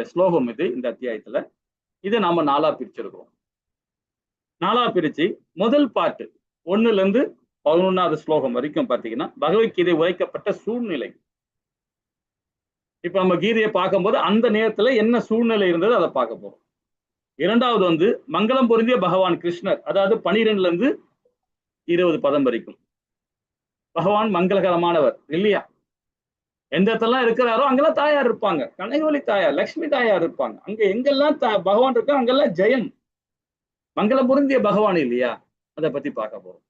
ஸ்லோகம் இது. இந்த அத்தியாயத்துல இதை நாம 4ஆ பிரிச்சிருக்கிறோம். 4ஆ பிரிச்சு முதல் பாட்டு 1ல இருந்து 11வது ஸ்லோகம் வரைக்கும் பாத்தீங்கன்னா பகவத்கீதை உரைக்கப்பட்ட சூழ்நிலை. இப்ப நம்ம கீதையை பார்க்கும்போது அந்த நேரத்துல என்ன சூழ்நிலை இருந்தது அதை பார்க்க போறோம். 2வது வந்து மங்களம் பொருந்திய பகவான் கிருஷ்ணர், அதாவது 12ல இருந்து 20 பதம் வரைக்கும். பகவான் மங்களகரமானவர் இல்லையா. எந்த இடத்தெல்லாம் இருக்கிறாரோ அங்கெல்லாம் தாயார் இருப்பாங்க, கனகவல்லி தாயார், லட்சுமி தாயார் இருப்பாங்க. அங்க எங்கெல்லாம் பகவான் இருக்கா அங்கெல்லாம் ஜெயம், மங்களம் பொருந்திய பகவான் இல்லையா. அதை பத்தி பார்க்க போறோம்.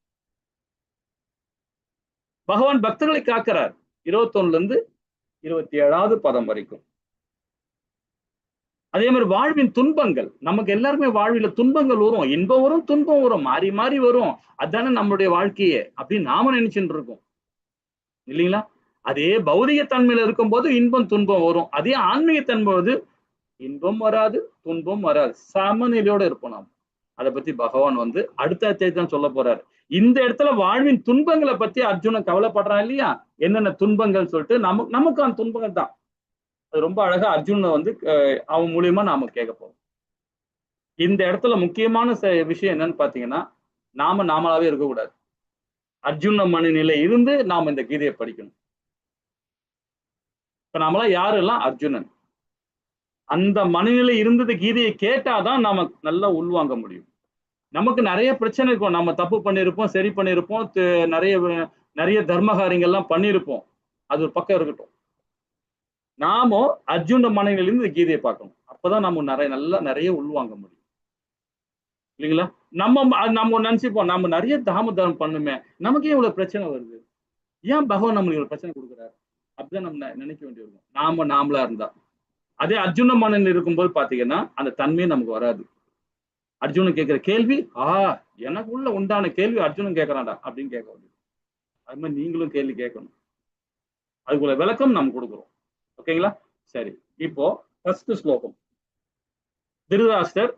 பகவான் பக்தர்களை காக்கிறார் 21ல இருந்து 27வது பதம் வரைக்கும். அதே மாதிரி வாழ்வின் துன்பங்கள், நமக்கு எல்லாருமே வாழ்வில துன்பங்கள் வரும், இன்பம் வரும் துன்பம் வரும், மாறி மாறி வரும். அதுதானே நம்மளுடைய வாழ்க்கையே அப்படின்னு நாம நினைச்சுட்டு இருக்கோம் இல்லைங்களா. அதே பௌதிக தன்மையில இருக்கும் போது இன்பம் துன்பம் வரும், அதே ஆன்மீக தன்மை இன்பம் வராது துன்பம் வராது, சமநிலையோட இருப்போம் நாம். அதை பத்தி பகவான் வந்து அடுத்த அத்தியாயத்தான் சொல்ல போறாரு. இந்த இடத்துல வாழ்வின் துன்பங்களை பத்தி அர்ஜுனன் கவலைப்படுறான் இல்லையா, என்னென்ன துன்பங்கள் சொல்லிட்டு நமக்கு அந்த துன்பங்கள் தான். அது ரொம்ப அழகா அர்ஜுனனை வந்து அவன் மூலியமா நாம கேட்க போறோம். இந்த இடத்துல முக்கியமான விஷயம் என்னன்னு பாத்தீங்கன்னா, நாமளாவே இருக்கக்கூடாது. அர்ஜுன மனநிலை இருந்து நாம இந்த கீதையை படிக்கணும். இப்ப நாமெல்லாம் யாரெல்லாம் அர்ஜுனன், அந்த மனநிலை இருந்தது கீதையை கேட்டாதான் நாம நல்லா உள்வாங்க முடியும். நமக்கு நிறைய பிரச்சனை இருக்கும், நம்ம தப்பு பண்ணியிருப்போம், சரி பண்ணியிருப்போம், நிறைய தர்ம காரியங்கள்லாம் பண்ணியிருப்போம். அது ஒரு பக்கம் இருக்கட்டும். நாம அர்ஜுன மனநிலையிலிருந்து கீதையை பார்க்கணும். அப்பதான் நம்ம நிறைய உள்வாங்க முடியும் இல்லைங்களா. நம்ம நினைச்சுப்போம், நம்ம நிறைய தாமதம் பண்ணுமே, நமக்கே இவ்வளவு பிரச்சனை வருது, ஏன் பகவான் நம்மளுக்கு ஒரு பிரச்சனை கொடுக்குறாரு அப்படிதான் நம்ம நினைக்க வேண்டியிருக்கும் நாமளா இருந்தா. அதே அர்ஜுன மனநிலை இருக்கும்போது பாத்தீங்கன்னா அந்த தன்மையே நமக்கு வராது. அர்ஜுனன் கேட்கிற கேள்வி எனக்குள்ள உண்டான கேள்வி அர்ஜுனன் கேட்கறான்டா அப்படின்னு கேட்க வேண்டியது. அது மாதிரி நீங்களும் கேள்வி கேட்கணும். அதுக்குள்ள விளக்கம் நம்ம கொடுக்குறோம். ஓகேங்களா? சரி, இப்போ ஃபர்ஸ்ட் ஸ்லோகம் திருதராஷ்டிரர்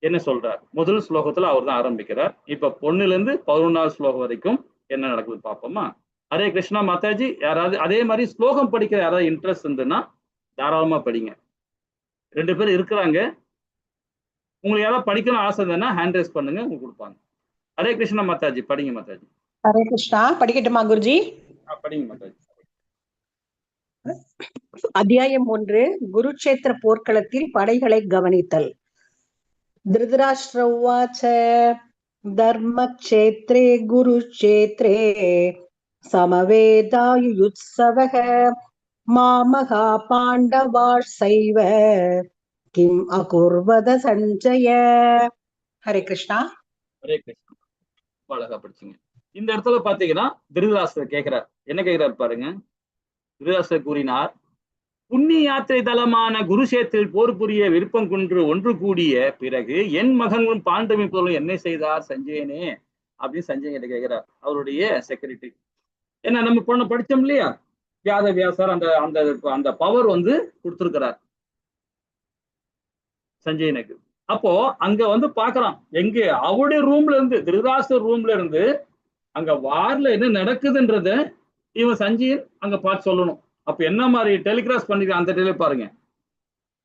என்ன சொல்றார்? முதல் ஸ்லோகத்துல அவர் தான் ஆரம்பிக்கிறார். இப்ப 1ல இருந்து 11வது ஸ்லோகம் வரைக்கும் என்ன நடக்குது பார்ப்போமா? ஹரே கிருஷ்ணா மாதாஜி. யாராவது அதே மாதிரி ஸ்லோகம் படிக்கிற யாராவது இன்ட்ரெஸ்ட் இருந்துன்னா தாராளமா படிங்க. 2 பேர் இருக்கிறாங்க. உங்களுக்கு யாராவது படிக்கணும் ஆசை இருந்ததுன்னா ஹேண்ட் ரைஸ் பண்ணுங்க, உங்களுக்கு கொடுப்பாங்க. ஹரே கிருஷ்ணா மாதாஜி, படிங்க மாதாஜி. ஹரே கிருஷ்ணா. படிக்கட்டுமா குருஜி? படிங்க மாதாஜி. அத்தியாயம் 1, குருட்சேத்திர போர்க்களத்தில் படைகளை கவனித்தல். திருதராஷ்டிர உவாச்ச தர்மக்ஷேத்ரே குருட்சேத்ரே சமவேதாயுயுத்சவः மாமகா பாண்டவாஸ்சைவ கிம் அகுர்வத சஞ்சய. ஹரே கிருஷ்ணா. ஹரே கிருஷ்ணா. அழகா படிச்சீங்க. இந்த இடத்துல பாத்தீங்கன்னா திருதராஷ்டிரர் கேட்கிறார். என்ன கேட்கிறார் பாருங்க. திருதராஷ்டிரர் கூறினார், புண்ணிய யாத்திரை தலமான குருஷேத்திரில் போர் புரிய விருப்பம் கொன்று ஒன்று கூடிய பிறகு என் மகன்களும் பாண்டவின் பொருளும் என்ன செய்தார் சஞ்சயனே அப்படின்னு சஞ்சய் கிட்ட கேட்கிறார். அவருடைய செக்யூரிட்டி. ஏன்னா நம்ம பொண்ணு படிச்சோம் இல்லையா, வியாத வியாசர் அந்த அந்த அந்த பவர் வந்து கொடுத்திருக்கிறார் சஞ்சயனுக்கு. அப்போ அங்க வந்து பாக்குறான், எங்க அவருடைய ரூம்ல இருந்து, திருதராஷ்டிரர் ரூம்ல இருந்து அங்க வார்ல என்ன நடக்குதுன்றத இவன் சஞ்சயன் அங்க பார்த்து சொல்லணும். அப்ப என்ன மாதிரி டெலிகிராஸ் பண்ணிருக்க அந்த டெலி பாருங்க.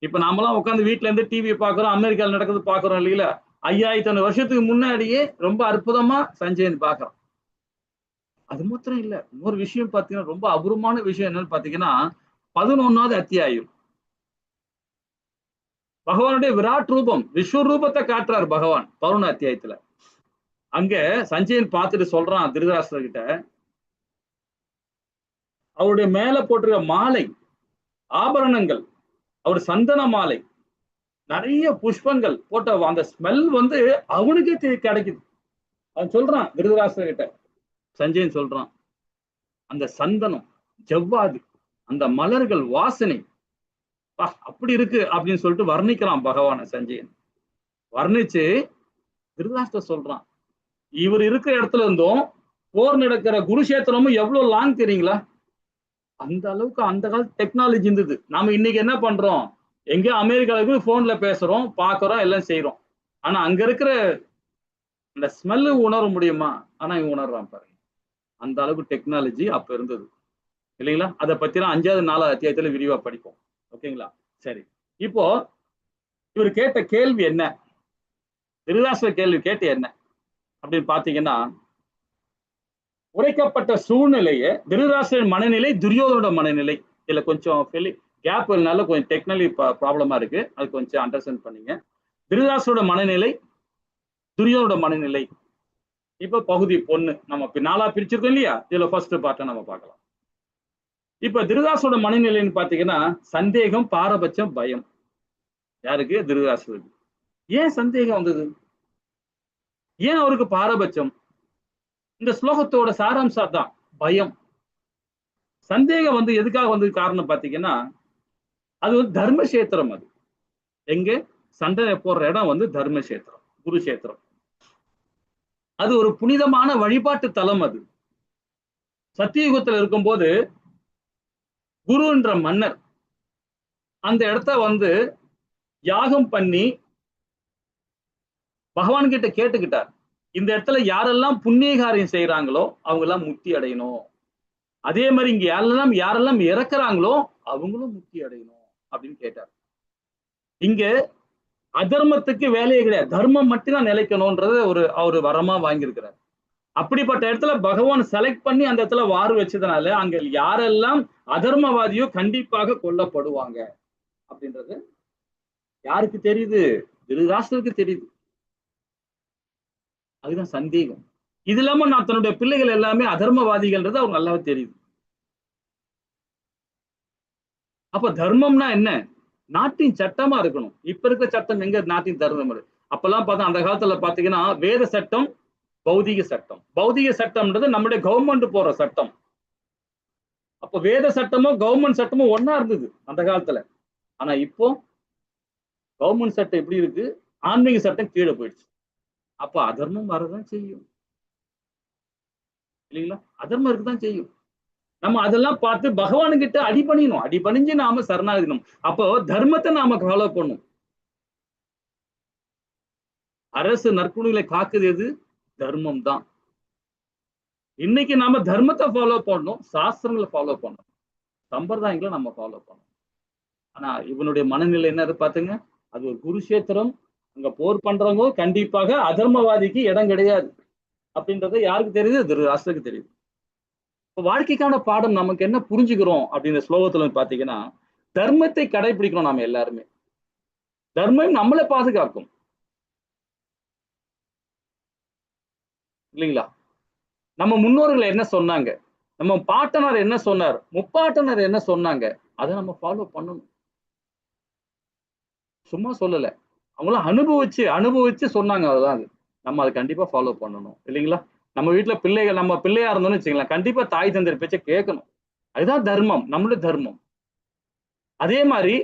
இப்ப நாமெல்லாம் உட்காந்து வீட்டுல இருந்து டிவி பாக்குறோம், அமெரிக்கால நடக்குது பாக்குறோம் இல்லைங்களா? 5500 வருஷத்துக்கு முன்னாடியே ரொம்ப அற்புதமா சஞ்சயன் பாக்குறான். அது மாத்திரம் இல்ல, இன்னொரு விஷயம் பாத்தீங்கன்னா ரொம்ப அபூர்வமான விஷயம் என்னன்னு பாத்தீங்கன்னா 11வது அத்தியாயம் பகவானுடைய விராட் ரூபம், விஸ்வரூபத்தை காட்டுறாரு பகவான் 11 அத்தியாயத்துல. அங்க சஞ்சயன் பார்த்துட்டு சொல்றான் திருதராஷ்டிரர் கிட்ட, அவருடைய மேல போட்டிருக்க மாலை ஆபரணங்கள், அவர் சந்தன மாலை, நிறைய புஷ்பங்கள் போட்ட அந்த ஸ்மெல் வந்து அவனுக்கே கிடைக்குது. அவன் சொல்றான் திருதராஷ்டிரர் கிட்ட, சஞ்சயன் சொல்றான், அந்த சந்தனம் ஜவ்வாது அந்த மலர்கள் வாசனை அப்படி இருக்கு அப்படின்னு சொல்லிட்டு வர்ணிக்கிறான் பகவான சஞ்சயன். வர்ணிச்சு திருதராஷ்டிரர் சொல்றான், இவர் இருக்கிற இடத்துல இருந்தும் போர் நடக்கிற குருஷேத்திரமும் எவ்வளவு லாங் தெரியுங்களா? அந்த அளவுக்கு அந்த காலத்து டெக்னாலஜி இருந்தது. நாம இன்னைக்கு என்ன பண்றோம், எங்கேயோ அமெரிக்காவுக்கு போன்ல பேசுறோம், பாக்குறோம், எல்லாம் செய்யறோம். ஆனா அங்க இருக்கிற அந்த ஸ்மெல்லு உணர முடியுமா? ஆனா இவன் உணர்றான் பாருங்க. அந்த அளவுக்கு டெக்னாலஜி அப்ப இருந்தது இல்லைங்களா? அதை பத்திலாம் 5வது 4வது அத்தியாயத்துல விரிவா படிப்போம். ஓகேங்களா? சரி, இப்போ இவர் கேட்ட கேள்வி என்ன, திருதராஷ்டிரர் கேள்வி கேட்டு என்ன அப்படின்னு பாத்தீங்கன்னா, உரைக்கப்பட்ட சூழ்நிலையை திருதராஷ்டிரன் மனநிலை, துரியோதனோட மனநிலை, இதுல கொஞ்சம் கேப் இருந்தாலும் கொஞ்சம் டெக்னிக்கலி ப்ராப்ளமா இருக்கு, அது கொஞ்சம் அண்டர்ஸ்டாண்ட் பண்ணீங்க. திருதராஷ்டிரோட மனநிலை, துரியோதனோட மனநிலை. இப்ப பகுதி 1 நம்ம 4ஆ பிரிச்சிருக்கோம் இல்லையா? இதுல ஃபர்ஸ்ட் பார்ட்டை நம்ம பார்க்கலாம். இப்ப திருதராஷ்டிரோட மனநிலைன்னு பாத்தீங்கன்னா சந்தேகம், பாரபட்சம், பயம். யாருக்கு? திருதராஷ்டிரருக்கு. ஏன் சந்தேகம் வந்தது? ஏன் அவருக்கு பாரபட்சம்? இந்த ஸ்லோகத்தோட சாராம்சம் தான் பயம். சந்தேகம் வந்து எதுக்காக வந்தது காரணம் பாத்தீங்கன்னா, அது வந்து தர்மக்ஷேத்திரம். அது எங்க சண்டை போடுற இடம் வந்து தர்மக்ஷேத்திரம், குருஷேத்திரம். அது ஒரு புனிதமான வழிபாட்டு தலம். அது சத்தியுகத்துல இருக்கும்போது குருன்ற மன்னர் அந்த இடத்த வந்து யாகம் பண்ணி பகவான் கிட்ட கேட்டுக்கிட்டார், இந்த இடத்துல யாரெல்லாம் புண்ணிய காரியம் செய்யறாங்களோ அவங்க எல்லாம் முக்தி அடையணும், அதே மாதிரி இங்க யாரெல்லாம் இறக்குறாங்களோ அவங்களும் முக்தி அடையணும் அப்படின்னு கேட்டார். இங்க அதர்மத்துக்கு வேலையே கிடையாது, தர்மம் மட்டும்தான் நிலைக்கணும்ன்றது அவரு வரமா வாங்கியிருக்கிறார். அப்படிப்பட்ட இடத்துல பகவான் செலக்ட் பண்ணி அந்த இடத்துல வார் வச்சதுனால அங்க யாரெல்லாம் அதர்மவாதியோ கண்டிப்பாக கொல்லப்படுவாங்க அப்படின்றது யாருக்கு தெரியுது? திருதராஷ்டிரருக்கு தெரியுது. அதுதான் சந்தேகம். இது இல்லாம நான் தன்னுடைய பிள்ளைகள் எல்லாமே அதர்மவாதிகள்ன்றது அவங்க நல்லாவே தெரியுது. அப்ப தர்மம்னா என்ன? நாட்டின் சட்டமா இருக்கணும். இப்ப இருக்கிற சட்டம் எங்க நாட்டின் தர்மம்? அப்பெல்லாம் பார்த்தா அந்த காலத்துல பாத்தீங்கன்னா வேத சட்டம் பௌதிக சட்டம். பௌதிக சட்டம்ன்றது நம்முடைய கவர்மெண்ட் போற சட்டம். அப்ப வேத சட்டமும் கவர்மெண்ட் சட்டமும் ஒன்னா இருந்தது அந்த காலத்துல. ஆனா இப்போ கவர்மெண்ட் சட்டம் எப்படி இருக்கு, ஆன்மீக சட்டம் கீழே போயிடுச்சு. அப்ப அதர்மம் வரதான் செய்யும் இல்லைங்களா? அதர்மம் இருக்குதான் செய்யும். நம்ம அதெல்லாம் பார்த்து பகவானுங்கிட்ட அடிபணியணும். அடிபணிஞ்சு நாம சரணாகணும். அப்போ தர்மத்தை நாம ஃபாலோ பண்ணும். அரசு நற்குணிகளை காக்குது எது? தர்மம் தான். இன்னைக்கு நாம தர்மத்தை ஃபாலோ பண்ணணும், சாஸ்திரங்களை ஃபாலோ பண்ணணும், சம்பிரதாயங்களை நம்ம ஃபாலோ பண்ணணும். ஆனா இவனுடைய மனநிலை என்ன பாத்துங்க, அது ஒரு குருஷேத்திரம், அங்க போர் பண்றவங்க கண்டிப்பாக அதர்மவாதிக்கு இடம் கிடையாது அப்படின்றது யாருக்கு தெரியுது? திருதராஷ்டிரருக்கு தெரியுது. இப்போ வாழ்க்கைக்கான பாடம் நமக்கு என்ன புரிஞ்சுக்கிறோம் அப்படின்ற ஸ்லோகத்துல பாத்தீங்கன்னா, தர்மத்தை கடைபிடிக்கணும். நாம எல்லாருமே தர்மம் நம்மளை பாதுகாக்கும் இல்லைங்களா? நம்ம முன்னோர்கள் என்ன சொன்னாங்க, நம்ம பாட்டனார் என்ன சொன்னார், முப்பாட்டனார் என்ன சொன்னாங்க, அதை நம்ம ஃபாலோ பண்ணணும். சும்மா சொல்லல, அவங்களாம் அனுபவிச்சு சொன்னாங்க. அதுதான் அது. நம்ம அதை கண்டிப்பா ஃபாலோ பண்ணணும் இல்லைங்களா? நம்ம வீட்டுல பிள்ளைகள், நம்ம பிள்ளையா இருந்தோம்னு வச்சுக்கலாம், கண்டிப்பா தாய் தந்தையர் பேச்ச கேட்கணும். அதுதான் தர்மம், நம்மளுடைய தர்மம். அதே மாதிரி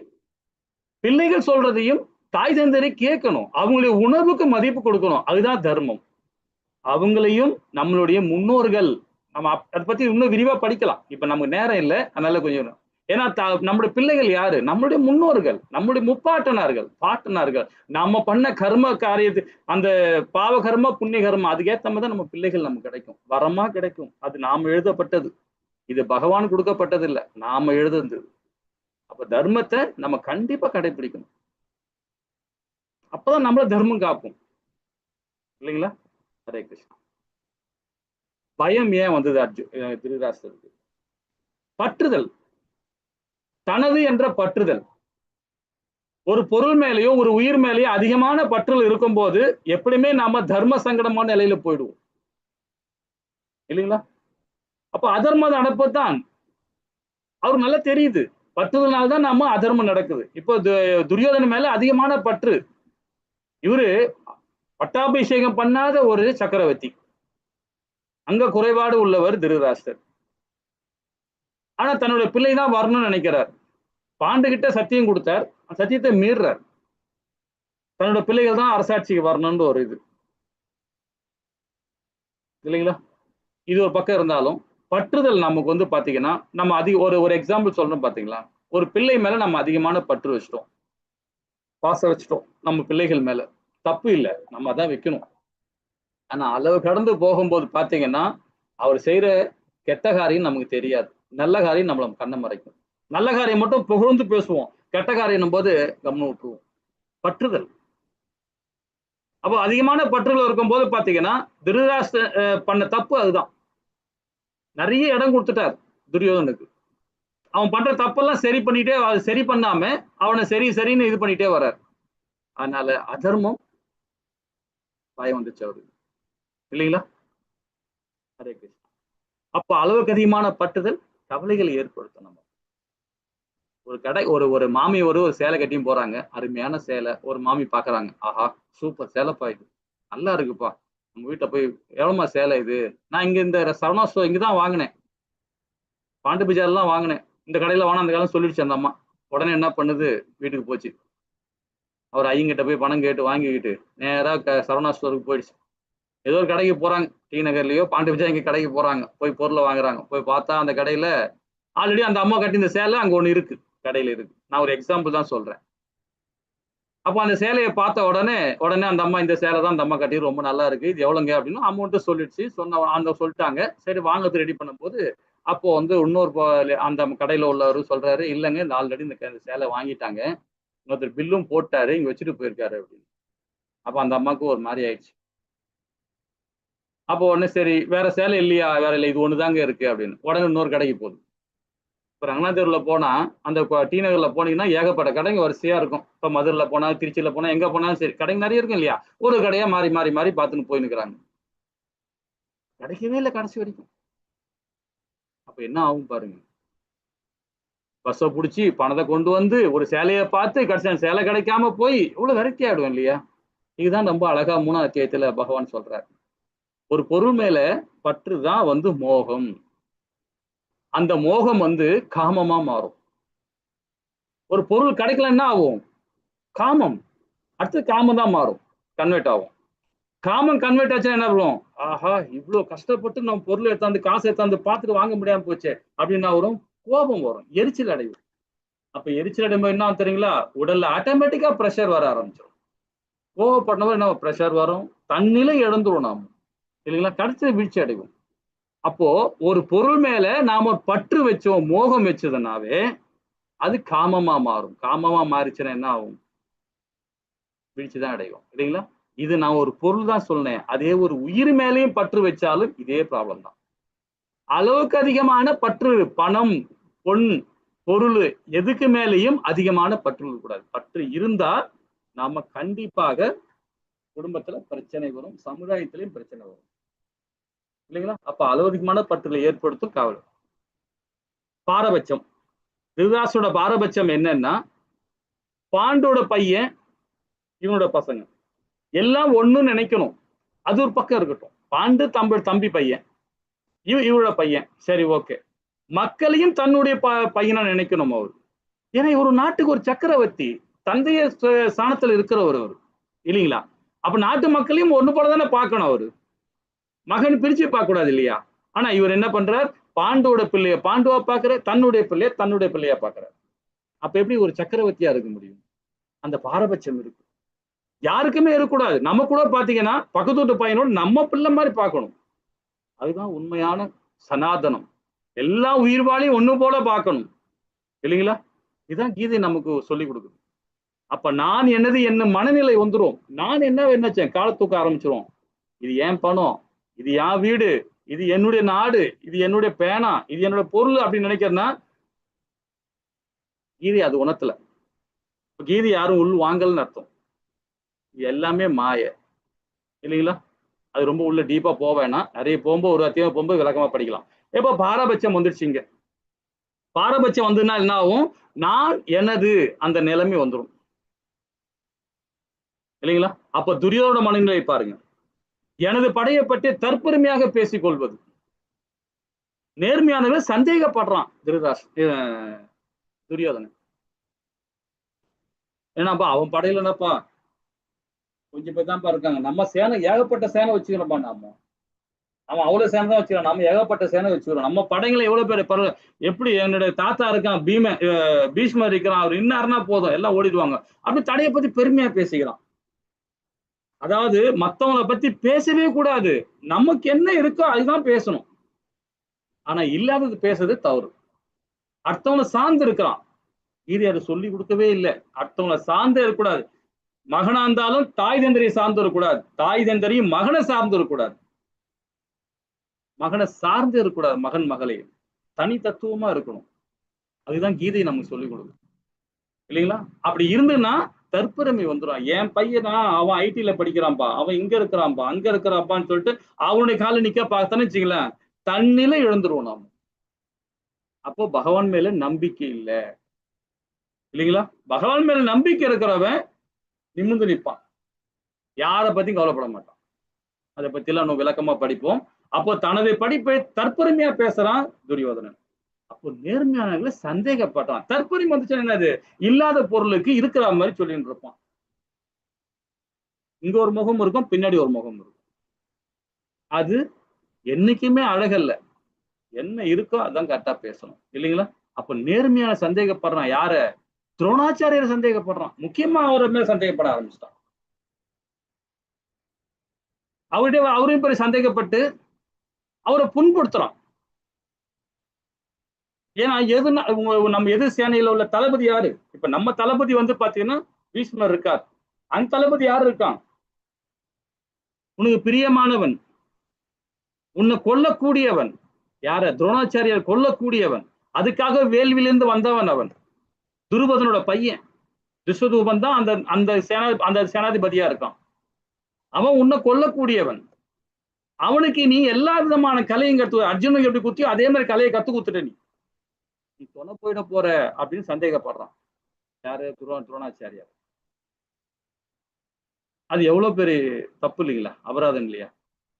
பிள்ளைகள் சொல்றதையும் தாய் தந்தையரை கேட்கணும், அவங்களுடைய உணர்வுக்கு மதிப்பு கொடுக்கணும். அதுதான் தர்மம். அவங்களையும் நம்மளுடைய முன்னோர்கள், நம்ம அதை பத்தி இன்னும் விரிவா படிக்கலாம். இப்ப நமக்கு நேரம் இல்லை, அதனால கொஞ்சம். ஏன்னா நம்முடைய பிள்ளைகள் யாரு? நம்மளுடைய முன்னோர்கள், நம்மளுடைய முப்பாட்டனார்கள், பாட்டனார்கள். நம்ம பண்ண கர்ம காரியத்து, அந்த பாவ கர்ம புண்ணிய கர்மம், அதுக்கேற்ற மாதிரி தான் நம்ம பிள்ளைகள் நமக்கு கிடைக்கும், வரமா கிடைக்கும். அது நாம எழுதப்பட்டது, இது பகவான் கொடுக்கப்பட்டது இல்லை, நாம எழுதுறது. அப்ப தர்மத்தை நம்ம கண்டிப்பா கடைபிடிக்கணும். அப்பதான் நம்மள தர்மம் காப்போம் இல்லைங்களா? ஹரே கிருஷ்ணா. பயம் ஏன் வந்தது திருதராஷ்டிரருக்கு? பற்றுதல், தனது என்ற பற்றுதல். ஒரு பொருள் மேலேயோ ஒரு உயிர் மேலேயோ அதிகமான பற்றுதல் இருக்கும்போது எப்படியுமே நாம தர்ம சங்கடமான நிலையில போயிடுவோம் இல்லைங்களா? அப்ப அதர்மம் நடப்பதான் அவருக்கு நல்லா தெரியுது. பற்றுதல்னால்தான் நாம அதர்மம் நடக்குது. இப்போ துரியோதன மேல அதிகமான பற்று. இவரு பட்டாபிஷேகம் பண்ணாத ஒரு சக்கரவர்த்தி, அங்க குறைபாடு உள்ளவர் திருதராஷ்டிரர். ஆனா தன்னுடைய பிள்ளை தான் வரணும்னு நினைக்கிறார். பாண்டுகிட்ட சத்தியம் கொடுத்தார், சத்தியத்தை மீறுறார். தன்னோட பிள்ளைகள் தான் அரசாட்சிக்கு வரணும்னு ஒரு இது இல்லைங்களா? இது ஒரு பக்கம் இருந்தாலும் பற்றுதல் நமக்கு பாத்தீங்கன்னா, நம்ம ஒரு எக்ஸாம்பிள் சொல்றோம் பாத்தீங்களா? ஒரு பிள்ளை மேல நம்ம அதிகமான பற்று வச்சிட்டோம், பாசம் வச்சிட்டோம் நம்ம பிள்ளைகள் மேல. தப்பு இல்லை, நம்ம அதான் வைக்கணும். ஆனா அளவு கடந்து போகும்போது பாத்தீங்கன்னா, அவர் செய்யற கெட்ட காரியம் நமக்கு தெரியாது, நல்ல காரியம் நம்மள கண்ணை மறைக்கும். நல்ல காரியம் மட்டும் புகழ்ந்து பேசுவோம், கெட்ட காரியம் போது கவனம் விட்டுருவோம். பற்றுதல். அப்போ அதிகமான பற்றுதல் இருக்கும்போது பாத்தீங்கன்னா, திருதராஷ்டிர பண்ண தப்பு அதுதான். நிறைய இடம் கொடுத்துட்டார் துரியோதனுக்கு. அவன் பண்ற தப்பெல்லாம் சரி பண்ணிட்டே, அது சரி பண்ணாம அவனை சரின்னு இது பண்ணிட்டே வர்றார். அதனால அதர்மம் பயம் வந்துச்சு அவருக்கு இல்லைங்களா? ஹரே கிருஷ்ணா. அப்ப அளவுக்கு அதிகமான பற்றுதல் கவலைகளை ஏற்படுத்தும். நம்ம ஒரு கடை, ஒரு மாமி ஒரு சேலை கட்டியும் போறாங்க, அருமையான சேலை. ஒரு மாமி பாக்குறாங்க, ஆஹா சூப்பர் சேலைப்பா, இது நல்லா இருக்குப்பா, நம்ம வீட்டை போய் எவ்வளவுமா சேலை இது, நான் இங்க இந்த சரவணா ஸ்டோர் இங்கதான் வாங்கினேன், பாண்டு பஜார்லாம் வாங்கினேன், இந்த கடையில வாங்க அந்த காலம் சொல்லிடுச்சு அந்த அம்மா. உடனே என்ன பண்ணுது, வீட்டுக்கு போச்சு. அவர் ஐயங்கிட்ட போய் பணம் கேட்டு வாங்கிக்கிட்டு நேரா சரவணா ஸ்டோருக்கு போயிடுச்சு. ஏதோ ஒரு கடைக்கு போறாங்க, டி நகர்லயோ பாண்டு பஜார் இங்க கடைக்கு போறாங்க, போய் பொருளை வாங்குறாங்க. போய் பார்த்தா அந்த கடையில ஆல்ரெடி அந்த அம்மா கட்டி இந்த சேலை அங்க ஒண்ணு இருக்கு, கடையில இருக்கு. நான் ஒரு எக்ஸாம்பிள் தான் சொல்றேன். அப்போ அந்த சேலையை பார்த்த உடனே அந்த அம்மா, இந்த சேலை தான் அந்த அம்மா கட்டி, ரொம்ப நல்லா இருக்கு, இது எவ்வளவுங்க அப்படின்னு அமௌண்ட்டு சொல்லிடுச்சு. சொல்லிட்டாங்க. சரி வாங்கிறது ரெடி பண்ணும்போது அப்போ இன்னொரு அந்த கடையில உள்ளவர் சொல்றாரு, இல்லைங்க இந்த ஆல்ரெடி இந்த சேலை வாங்கிட்டாங்க, இன்னொருத்தர் பில்லும் போட்டாரு, இங்க வச்சுட்டு போயிருக்காரு அப்படின்னு. அப்ப அந்த அம்மாவுக்கு ஒரு மாதிரி ஆயிடுச்சு. அப்போ உடனே சரி வேற சேலை இல்லையா, வேற இல்லை, இது ஒண்ணுதாங்க இருக்கு அப்படின்னு. உடனே இன்னொரு கடைக்கு போகுது. இப்போ ரங்கநாதூர்ல போனா, அந்த டி நகர்ல போனீங்கன்னா ஏகப்பட்ட கடைங்க வரிசையா இருக்கும். இப்போ மதுரையில போனா, திருச்சியில போனா, எங்க போனாலும் சரி கடைங்க நிறைய இருக்கும் இல்லையா? ஒரு கடையா மாறி மாறி மாறி பார்த்துன்னு போயின்னுக்குறாங்க. கிடைக்கவே இல்லை கடைசி வரைக்கும். அப்ப என்ன ஆகும் பாருங்க. பஸ்ஸை பிடிச்சி பணத்தை கொண்டு வந்து ஒரு சேலையை பார்த்து கடைசி சேலை கிடைக்காம போய் எவ்வளவு விரக்தி ஆயிடும் இல்லையா? இதுதான் ரொம்ப அழகா 3ஆம் அத்தியாயத்துல பகவான் சொல்றாரு. ஒரு பொருள் மேல பற்று தான் வந்து மோகம். அந்த மோகம் வந்து காமமா மாறும். ஒரு பொருள் கிடைக்கல என்ன ஆகும்? காமம். அடுத்து காமம் தான் மாறும், கன்வெர்ட் ஆகும். காமம் கன்வெர்ட் ஆச்சுன்னா என்ன பண்ணுவோம்? ஆஹா, இவ்வளவு கஷ்டப்பட்டு நம்ம பொருள் எடுத்தாந்து காசு எடுத்தாந்து பார்த்துட்டு வாங்க முடியாம போச்சு அப்படின்னா வரும், கோபம் வரும், எரிச்சல் அடையும். அப்ப எரிச்சல் அடையும் என்ன தெரியுங்களா? உடல்ல ஆட்டோமேட்டிக்கா பிரஷர் வர ஆரம்பிச்சிடும். கோவப்படணும் என்ன பிரஷர் வரும், தன்னிலை இழந்துரும் நாம, இல்லைங்களா? கடைசி வீழ்ச்சி அடைவோம். அப்போ ஒரு பொருள் மேல நாம பற்று வச்சோம், மோகம் வச்சதுனாவே அது காமமா மாறும். காமமா மாறிச்சுன்னா என்ன ஆகும்? வீழ்ச்சி தான் அடையும், இல்லைங்களா? இது நான் ஒரு பொருள் தான் சொன்னேன். அதே ஒரு உயிர் மேலேயும் பற்று வச்சாலும் இதே ப்ராப்ளம் தான். அளவுக்கு அதிகமான பற்று, பணம், பொன், பொருள் எதுக்கு மேலேயும் அதிகமான பற்று இருக்கக்கூடாது. பற்று இருந்தா நாம கண்டிப்பாக குடும்பத்துல பிரச்சனை வரும், சமுதாயத்திலையும் பிரச்சனை வரும், இல்லைங்களா? அப்ப அளவு அதிகமான பற்றுகளை ஏற்படுத்தும் காவல். பாரபட்சம். திருதராசோட பாரபட்சம் என்னன்னா, பாண்டோட பையன் இவனோட பசங்க எல்லாம் ஒண்ணுன்னு நினைக்கணும். அது ஒரு பக்கம் இருக்கட்டும். பாண்டு தம்பி பையன், இவரோட பையன், சரி ஓகே. மக்களையும் தன்னுடைய பையனா நினைக்கணும் அவர். ஏன்னா ஒரு நாட்டுக்கு ஒரு சக்கரவர்த்தி, தந்தைய ஸ்தானத்துல இருக்கிறவர் அவர், இல்லைங்களா? அப்ப நாட்டு மக்களையும் ஒண்ணு போலதானே பார்க்கணும் அவரு. மகன் பிரிச்சு பார்க்க கூடாது இல்லையா? ஆனா இவர் என்ன பண்றார்? பாண்டோட பிள்ளைய பாண்டுவா பாக்குற, தன்னுடைய பிள்ளைய தன்னுடைய பிள்ளையா பாக்குறார். அப்ப எப்படி ஒரு சக்கரவர்த்தியா இருக்க முடியும்? அந்த பாரபட்சம் இருக்கு, யாருக்குமே இருக்கக்கூடாது. நம்ம கூட பாத்தீங்கன்னா பக்கத்து வீட்டு பையனோட நம்ம பிள்ளை மாதிரி பார்க்கணும். அதுதான் உண்மையான சனாதனம். எல்லா உயிர்வாளையும் ஒண்ணு போல பார்க்கணும், இல்லைங்களா? இதுதான் கீதை நமக்கு சொல்லி கொடுக்குது. அப்ப நான் என்னது என்ன மனநிலை வந்துரும். நான் என்ன நினைச்சேன், கால தூக்க ஆரம்பிச்சிரும். இது ஏன் பணம், இது என் வீடு, இது என்னுடைய நாடு, இது என்னுடைய பேனா, இது என்னோட பொருள் அப்படின்னு நினைக்கிறேன்னா கீதை அது உணத்துல. கீதை யாரும் உள் வாங்கல்னு அர்த்தம். எல்லாமே மாய, இல்லைங்களா? அது ரொம்ப உள்ள டீப்பா போவேன்னா, நிறைய போகும்போது ஒரு அத்தியாயம் போகும்போது விளக்கமா படிக்கலாம். எப்ப பாரபட்சம் வந்துருச்சுங்க, பாரபட்சம் வந்துன்னா என்ன ஆகும்? நான் எனது அந்த நிலைமை வந்துடும், இல்லைங்களா? அப்ப துரியோதனோட மனநிலை பாருங்க. எனது படையை பற்றி தற்பெருமையாக பேசிக் கொள்வது. நேர்மையானவர்கள் சந்தேகப்படுறான் துரியோதனன். ஏன்னாப்பா அவன் படையில என்னப்பா கொஞ்சம் பேர் தான்ப்பா இருக்காங்க, நம்ம சேனை ஏகப்பட்ட சேனை வச்சுக்கிறோம்ப்பா. அவன் அவ்வளவு சேனை தான் வச்சுக்கிறான், நம்ம ஏகப்பட்ட சேனை வச்சுக்கிறோம். நம்ம படைகளை எவ்வளவு பேர் எப்படி என்னுடைய தாத்தா இருக்கான், பீஷ்மர் இருக்கிறான், அவர் இன்னாருன்னா போதும் எல்லாம் ஓடிடுவாங்க. அப்படி தடையை பத்தி பெருமையா பேசிக்கிறான். அதாவது மத்தவங்களை பத்தி பேசவே கூடாது, நமக்கு என்ன இருக்கோ அதுதான் பேசணும். ஆனா இல்லாதது பேசுறது தவறு. அடுத்தவங்களை சார்ந்து இருக்கிறான், இது அதை சொல்லி கொடுக்கவே இல்லை. அடுத்தவங்களை சார்ந்தே இருக்கக்கூடாது. மகனா இருந்தாலும் தாய் தந்தரியை சார்ந்து இருக்கக்கூடாது, தாய் தந்தரியும் மகனை சார்ந்து இருக்கக்கூடாது, மகனை சார்ந்து இருக்கக்கூடாது. மகன் மகளையும் தனி தத்துவமா இருக்கணும். அதுதான் கீதை நமக்கு சொல்லிக் கொடுக்கும், இல்லைங்களா? அப்படி இருந்துன்னா தற்பெருமை வந்துடும். என் பையனா அவன் ஐடில படிக்கிறான்பா, அவன் இங்க இருக்கிறான்பா, அங்க இருக்கிறாப்பான்னு சொல்லிட்டு அவனுடைய கால நிக்க பார்த்தான்னு வச்சுங்களேன், தன்னிலை இழந்துருவோம் நாம. அப்போ பகவான் மேல நம்பிக்கை இல்லை, இல்லைங்களா? பகவான் மேல நம்பிக்கை இருக்கிறவன் நிமிர்ந்து நிற்பான், யாரை பத்தியும் கவலைப்பட மாட்டான். அதை பத்தி எல்லாம் நம்ம விளக்கமா படிப்போம். அப்போ தனது படிப்பை தற்பெருமையா பேசுறான் துரியோதனன். அப்போ நேர்மையானவர்களை சந்தேகப்பட்டான். தற்பெருமை வந்துச்சு என்னது? இல்லாத பொருளுக்கு இருக்கிற மாதிரி சொல்லிட்டு இருப்பான். இங்க ஒரு முகம் இருக்கும், பின்னாடி ஒரு முகம் இருக்கும். அது என்னைக்குமே அழகல்ல. என்ன இருக்கோ அதான் கரெக்டா பேசணும், இல்லைங்களா? அப்ப நேர்மையான சந்தேகப்படுறான். யார? துரோணாச்சாரியரை சந்தேகப்படுறான். முக்கியமா அவரை மேல சந்தேகப்பட ஆரம்பிச்சிட்டான். அவரையும் போய் சந்தேகப்பட்டு அவரை புண்படுத்துறான். ஏன்னா நம்ம எதிர் சேனையில உள்ள தளபதி யாரு? இப்ப நம்ம தளபதி வந்து பாத்தீங்கன்னா பீஷ்மர் இருக்கார். அந்த தளபதி யாரு இருக்கான்? உனக்கு பிரியமானவன், உன்னை கொல்லக்கூடியவன். யார? துரோணாச்சாரியர் கொல்லக்கூடியவன். அதுக்காக வேள்வியிலிருந்து வந்தவன் அவன். துருபதனோட பையன் துஷ்யதூபன் தான் அந்த சேனாதிபதியா இருக்கான். அவன் உன்னை கொல்லக்கூடியவன். அவனுக்கு நீ எல்லா விதமான கலையும் கத்து, அர்ஜுனுக்கு எப்படி குத்தியோ அதே மாதிரி கலையை கத்து கொடுத்துட்ட. நீ தொலை போயிட போற அப்படின்னு சந்தேகப்படுறான். யாரு? துரோணாச்சாரியார். அது எவ்வளவு பெரிய தப்பு இல்லைங்களா? அபராதம் இல்லையா?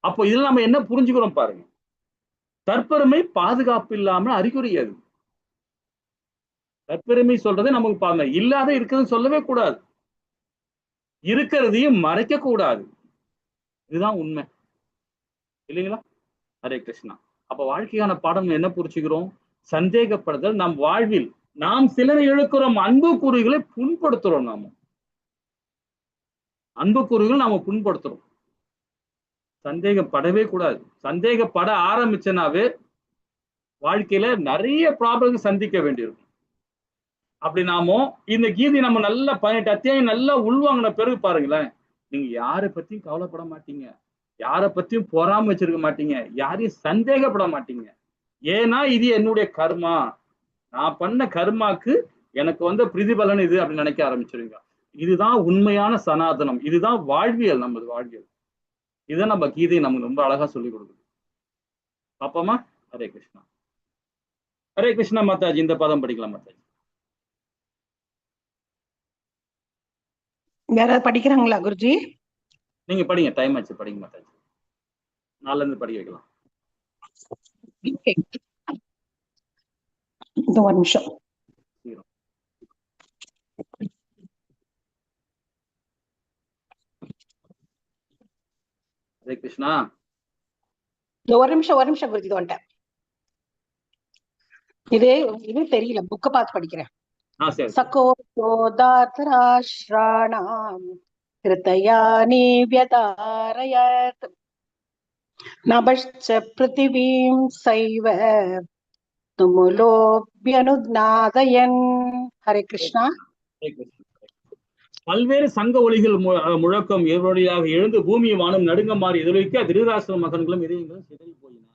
அப்போ இதுல நம்ம என்ன புரிஞ்சுக்கிறோம் பாருங்க, தற்பெருமை பாதுகாப்பு இல்லாம அறிகுறி. அது தற்பெருமை சொல்றது நமக்கு பாருங்க, இல்லாத இருக்குதுன்னு சொல்லவே கூடாது, இருக்கிறதையும் மறைக்க கூடாது. இதுதான் உண்மை இல்லைங்களா? ஹரே கிருஷ்ணா. அப்ப வாழ்க்கையான பாடம் என்ன புரிச்சுக்கிறோம்? சந்தேகப்படுதல் நம் வாழ்வில் நாம் சிலரை இழுக்கிறோம், அன்பு கூறுகளை புண்படுத்துறோம். அன்பு கூறுகள் நாம புண்படுத்துறோம். சந்தேகப்படவே கூடாது. சந்தேகப்பட ஆரம்பிச்சனாவே வாழ்க்கையில நிறைய ப்ராப்ளம் சந்திக்க வேண்டியிருக்கும். அப்படி நாமோ இந்த கீதை நம்ம நல்லா 18 அத்தியாயம் நல்லா உள்வாங்கின பிறகு பாருங்களேன், நீங்க யாரை பத்தியும் கவலைப்பட மாட்டீங்க, யாரை பத்தியும் பொறாம வச்சிருக்க மாட்டீங்க, யாரையும் சந்தேகப்பட மாட்டீங்க. ஏன்னா இது என்னுடைய கர்மா, நான் பண்ண கர்மாக்கு எனக்கு வந்த பிரதிபலன் இது அப்படின்னு நினைக்க ஆரம்பிச்சிருங்க. இதுதான் உண்மையான சனாதனம், இதுதான் வாழ்வியல், நமது வாழ்வியல். இதை நம்ம கீதை நமக்கு ரொம்ப அழகா சொல்லி கொடுக்குது. பாப்போமா? ஹரே கிருஷ்ணா. ஹரே கிருஷ்ணா மாதாஜி. இந்த பதம் படிக்கலாம் மாதாஜி. யாராவது படிக்கிறாங்களா குருஜி? நீங்க படிங்க, டைம் ஆச்சு, படிங்க மாதாஜி. நாலுல இருந்து படிக்க வைக்கலாம். இந்த ஒரு நிமிஷம். ஹரே கிருஷ்ணா. ஒரு நிமிஷம் குருஜி, வந்துட்டேன். இது தெரியல, புக்க பார்த்து படிக்கிறேன். சகோதாத்ராஷ்ராணாம் கிருதயானி வ்யதாரயத் நபஷ்ச பிருத்திவீம் சைவ துமுலோப்யனுநாதயன். ஹரே கிருஷ்ணா. பல்வேறு சங்க ஒலிகள் முழக்கம் எதிரொலியாக எழுந்து பூமி வானம் நடுங்க மாறி எதிரொலிக்க திருதராஷ்டிர மகன்களும் இதயங்களும் சிதறி போயின.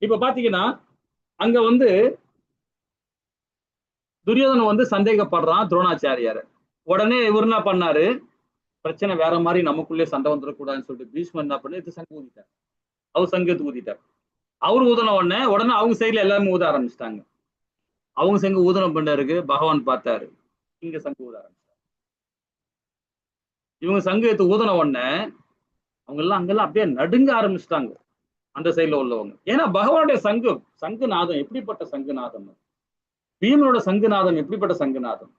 இப்ப பாத்தீங்கன்னா அங்க துரியோதனன் சந்தேகப்படுறான் துரோணாச்சாரியார். உடனே இவர் என்ன பண்ணாரு, பிரச்சனை வேற மாதிரி, நமக்குள்ளே சண்டை வந்துடக்கூடாதுன்னு சொல்லிட்டு பீஷ்மர் என்ன பண்ணி சங்கு ஊதிட்டார். அவர் சங்கத்து ஊதிட்டார். அவர் ஊதன உடனே அவங்க சைட்ல எல்லாருமே ஊத ஆரம்பிச்சிட்டாங்க. அவங்க சங்கு ஊதனம் பண்ணாருக்கு. பகவான் பார்த்தாரு, இங்க சங்கு ஊத ஆரம்பிச்சாரு. இவங்க சங்கு எடுத்து ஊதன உடனே அவங்க எல்லாம் அங்கெல்லாம் அப்படியே நடுங்க ஆரம்பிச்சிட்டாங்க, அந்த சைட்ல உள்ளவங்க. ஏன்னா பகவானுடைய சங்குநாதம் எப்படிப்பட்ட சங்குநாதம், பீமனோட சங்குநாதம் எப்படிப்பட்ட சங்குநாதம்,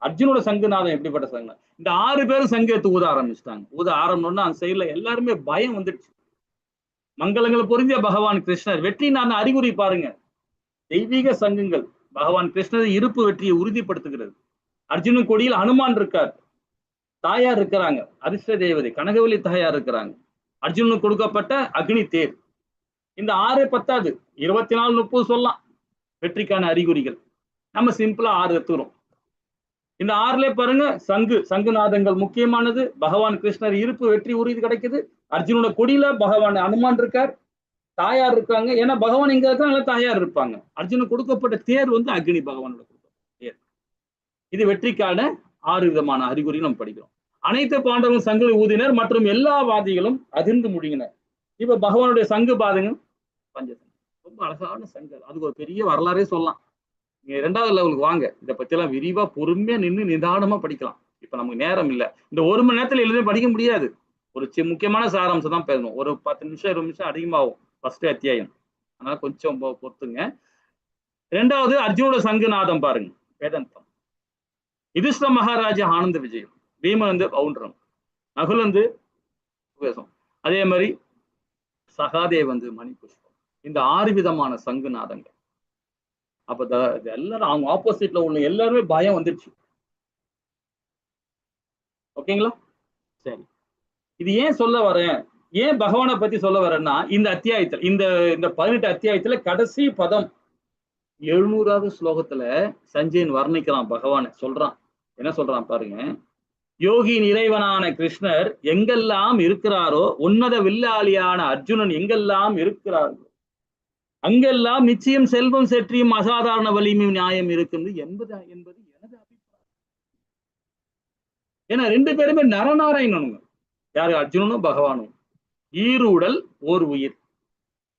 அர்ஜுனோட சங்குநாதம் எப்படிப்பட்ட சங்குநாதம். இந்த 6 பேரும் சங்கு எடுத்து ஊத ஆரம்பிச்சிட்டாங்க. ஊத ஆரம்பிச்சோன்னா அந்த சைட்ல எல்லாருமே பயம் வந்துடுச்சு. மங்களங்களை பொருந்திய பகவான் கிருஷ்ணர் வெற்றி நான் அறிகுறி பாருங்க. தெய்வீக சங்குங்கள் பகவான் கிருஷ்ணர் இருப்பு வெற்றியை உறுதிப்படுத்துகிறது. அர்ஜுனன் கொடியில் ஹனுமான் இருக்கார், தாயார் இருக்கிறாங்க, அதிர்ஷ்ட தேவதை கனகவல்லி தாயார் இருக்கிறாங்க. அர்ஜுனனுக்கு கொடுக்கப்பட்ட அக்னி தேர். இந்த 6 பத்தாது, 24 30 சொல்லலாம் வெற்றிக்கான அறிகுறிகள். நம்ம சிம்பிளா 6 எடுத்துக்கிறோம். இந்த 6ல பாருங்க, சங்குநாதங்கள் முக்கியமானது. பகவான் கிருஷ்ணர் இருப்பு வெற்றி உறுதி கிடைக்குது. அர்ஜுனோட கொடியில பகவான் ஹனுமான் இருக்கார், தாயார் இருக்காங்க. ஏன்னா பகவான் எங்க இருக்காங்க, தாயார் இருப்பாங்க. அர்ஜுனுக்கு கொடுக்கப்பட்ட தேர் அக்னி, பகவானோட கொடுக்கப்பட்ட தேர். இது வெற்றிக்கான 6 விதமான அறிகுறி நம்ம படிக்கிறோம். அனைத்து பாண்டவரும் சங்கிலி ஊதினர் மற்றும் எல்லா வாதிகளும் அதிர்ந்து முழுங்கினர். இப்ப பகவானுடைய சங்கு பாருங்க, பஞ்சசங்கு ரொம்ப அழகான சங்கு. அதுக்கு ஒரு பெரிய வரலாறே சொல்லலாம். நீங்க 2வது லெவலுக்கு வாங்க, இதை பத்தி எல்லாம் விரிவா பொறுமையா நின்று நிதானமா படிக்கலாம். இப்ப நமக்கு நேரம் இல்லை, இந்த 1 மணி நேரத்துல எழுதி படிக்க முடியாது. ஒரு முக்கியமான சாராம்சம் தான் பேசணும். ஒரு 10 நிமிஷம் 20 நிமிஷம் அதிகமாகும் ஃபர்ஸ்ட் அத்தியாயம், அதனால கொஞ்சம் பொறுத்துங்க. 2வது அர்ஜுனோட சங்குநாதம் பாருங்க, வேதந்தம். யுதிஷ்டிர மகாராஜா ஆனந்த விஜயம், பீமன் பவுண்டரம், நகுல் உபேசம், அதே மாதிரி சகாதேவ் மணிபுஷ்பம். இந்த 6 விதமான சங்குநாதங்கள். அப்ப எல்லாரும் அவங்க ஆப்போசிட்ல உள்ள எல்லாருமே பயம் வந்துருச்சு. ஓகேங்களா? சரி, இது ஏன் சொல்ல வரேன், ஏன் பகவானை பத்தி சொல்ல வரேன்னா, இந்த அத்தியாயத்துல இந்த 18 அத்தியாயத்துல கடைசி பதம் 700வது ஸ்லோகத்துல சஞ்சயன் வர்ணிக்கிறான். பகவான் சொல்றான், என்ன சொல்றான் பாருங்க. யோகியின் இறைவனான கிருஷ்ணர் எங்கெல்லாம் இருக்கிறாரோ, உன்னத வில்லாளியான அர்ஜுனன் எங்கெல்லாம் இருக்கிறாரோ, அங்கெல்லாம் நிச்சயம் செல்வம் செற்றியும் அசாதாரண வலிமையும் நியாயம் இருக்குது என்பது எனது அபிப்பிராயம். ஏன்னா 2 பேருமே நரநாராயணனுங்க. யாரு? அர்ஜுனனும் பகவானும். ஈருடல் ஓர் உயிர்,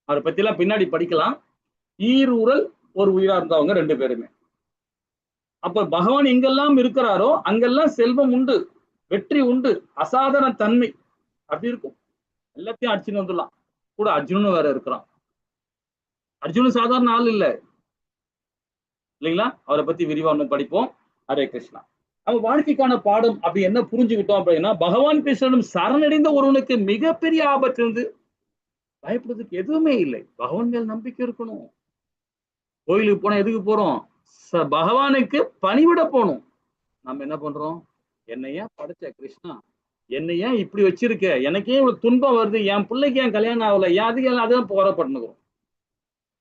அதை பத்தி எல்லாம் பின்னாடி படிக்கலாம். ஈருடல் ஒரு உயிரா இருந்தவங்க 2 பேருமே. அப்ப பகவான் எங்கெல்லாம் இருக்கிறாரோ அங்கெல்லாம் செல்வம் உண்டு, வெற்றி உண்டு, அசாதாரண தன்மை அப்படி இருக்கும். எல்லாத்தையும் அடிச்சுன்னு வந்துடலாம். கூட அர்ஜுனன் வேற இருக்கிறான். அர்ஜுனன் சாதாரண ஆள் இல்லை இல்லைங்களா? அவரை பத்தி விரிவா ஒன்றும் படிப்போம். ஹரே கிருஷ்ணா. நம்ம வாழ்க்கைக்கான பாடம் அப்படி என்ன புரிஞ்சுக்கிட்டோம் அப்படின்னா, பகவான் கிருஷ்ணனும் சரணடைந்த ஒருவனுக்கு மிகப்பெரிய ஆபத்து இருந்து பயப்படுறதுக்கு எதுவுமே இல்லை. பகவான் மேல் நம்பிக்கை இருக்கணும். கோயிலுக்கு போனா எதுக்கு போறோம்? பகவானுக்கு பணிவிட போகணும். நம்ம என்ன பண்றோம்? என்னையா படைச்ச கிருஷ்ணா, என்னை ஏன் இப்படி வச்சிருக்க? எனக்கே இவ்வளவு துன்பம் வருது, என் பிள்ளைக்கு ஏன் கல்யாணம் ஆகல, ஏன் அதுக்கு அதான் போராடப்படணும்.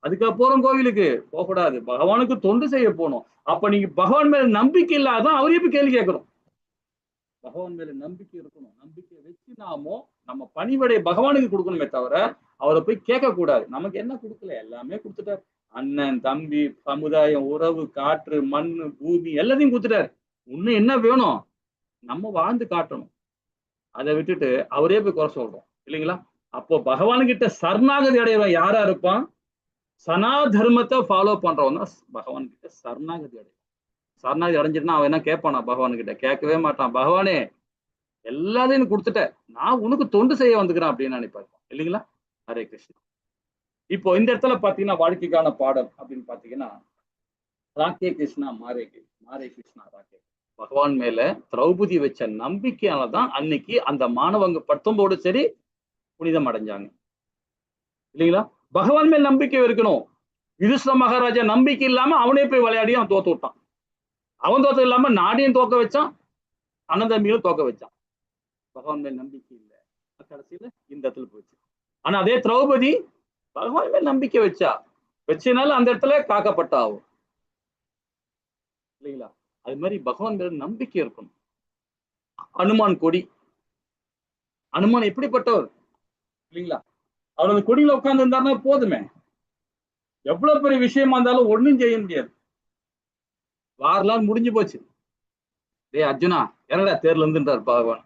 அதுக்காக போறோம் கோவிலுக்கு? போகக்கூடாது. பகவானுக்கு தொண்டு செய்ய போகணும். அப்ப நீங்க பகவான் மேல நம்பிக்கை இல்லாதான் அவரையும் போய் கேள்வி கேட்கணும். பகவான் மேல நம்பிக்கை இருக்கணும். நம்பிக்கை வச்சு நாமோ நம்ம பணிவிடை பகவானுக்கு கொடுக்கணுமே தவிர அவரை போய் கேட்க கூடாது. நமக்கு என்ன கொடுக்கல? எல்லாமே கொடுத்துட்டாரு. அண்ணன், தம்பி, சமுதாயம், உறவு, காற்று, மண்ணு, பூமி எல்லாத்தையும் கொடுத்துட்டாரு. இன்னும் என்ன வேணும்? நம்ம வாழ்ந்து காட்டணும். அதை விட்டுட்டு அவரே போய் குறை சொல்றோம் இல்லைங்களா? அப்போ பகவான்கிட்ட சரணாகதி அடையவன் யாரா இருப்பான்? சனா தர்மத்தை ஃபாலோ பண்றவன் தான் பகவான் கிட்ட சரணாகதி அடையும். சரணாகதி அடைஞ்சிட்டுனா அவன் என்ன கேட்பானா? பகவான் கிட்ட கேட்கவே மாட்டான். பகவானே எல்லாத்தையும் கொடுத்துட்ட, நான் உனக்கு தொண்டு செய்ய வந்துக்கிறேன் அப்படின்னு நினைப்பாரு இல்லைங்களா? ஹரே கிருஷ்ணா. இப்போ இந்த இடத்துல பாத்தீங்கன்னா வாழ்க்கைக்கான பாடம் அப்படின்னு பாத்தீங்கன்னா, ராக்கே கிருஷ்ணா மாரே கிருஷ்ணா ராக்கே. பகவான் மேல திரௌபதி வச்ச நம்பிக்கையாலதான் அன்னைக்கு அந்த மாணவங்க 19 சரி புனிதம் அடைஞ்சாங்க இல்லைங்களா? பகவான் மேல் நம்பிக்கை இருக்கணும். யுதிஷ்டிர மகாராஜா நம்பிக்கை இல்லாம அவனே போய் விளையாடி அவன் தோத்து விட்டான். அவன் தோத்து இல்லாம நாடையும் தோக்க வச்சான், அண்ணன் தம்பியும் தோக்க வச்சான். பகவான் மேல் நம்பிக்கை இல்லை, கடைசியில இந்த இடத்துல போச்சு. ஆனா அதே திரௌபதி பகவான் மேல் நம்பிக்கை வச்சனால அந்த இடத்துல காக்கப்பட்டா ஆகும் இல்லைங்களா? அது மாதிரி பகவான் மேல நம்பிக்கை இருக்கணும். அனுமான் கொடி, அனுமான் எப்படிப்பட்டவர் இல்லைங்களா? அவர் அந்த கொடியில உட்கார்ந்து இருந்தாருன்னா போதுமே, எவ்வளவு பெரிய விஷயமா இருந்தாலும் ஒண்ணும் செய்ய முடியாது. வாரெல்லாம் முடிஞ்சு போச்சு. டேய் அர்ஜுனா இறங்கடா தேர்ல இருந்துன்றார் பகவான்.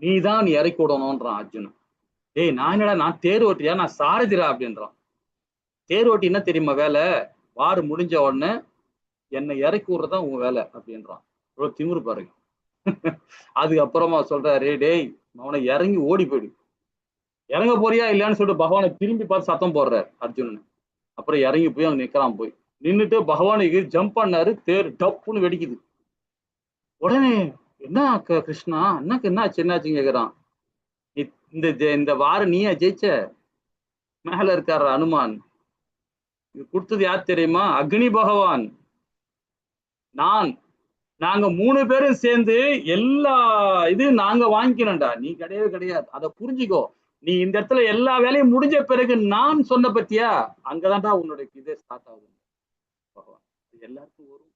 நீ இறக்கி விடணும்ன்றான் அர்ஜுனன். டேய் நான் என்னடா, நான் தேர் ஓட்டியா, நான் சாரதிரா அப்படின்றான். தேர் ஓட்டி என்ன தெரியுமா வேலை? வாறு முடிஞ்ச உடனே என்னை இறக்கி விடுறதான் உன் வேலை அப்படின்றான். இவ்வளவு திமிரு பாருங்க. அதுக்கப்புறமா சொல்றாரு, டேய் அவனை இறங்கி ஓடி போயிடு, இறங்க போறியா இல்லையான்னு சொல்லிட்டு பகவானை திரும்பி பார்த்து சத்தம் போடுறாரு அர்ஜுனன். அப்புறம் இறங்கி போய் அங்க நிக்கிறான். போய் நின்றுட்டு பகவானுக்கு ஜம்ப் பண்ணாரு. தேர் டப்புன்னு வெடிக்குது. உடனே என்ன கிருஷ்ணா அண்ணாக்கு என்ன ஆச்சு, என்னாச்சுன்னு கேக்குறான். இந்த வாரம் நீயா ஜெயிச்ச? மேல இருக்காரு அனுமான். இது கொடுத்தது யார் தெரியுமா? அக்னி பகவான். நாங்க 3 பேரும் சேர்ந்து எல்லா இது நாங்க வாங்கிக்கணும்டா, நீ கிடையவே கிடையாது. அதை புரிஞ்சுக்கோ. நீ இந்த இடத்துல எல்லா வேலையும் முடிஞ்ச பிறகு நான் சொன்ன பத்தியா, அங்கதான்டா உன்னுடைய இதே ஸ்டார்ட் ஆகுது. பகவான் எல்லாருக்கும் வரும்.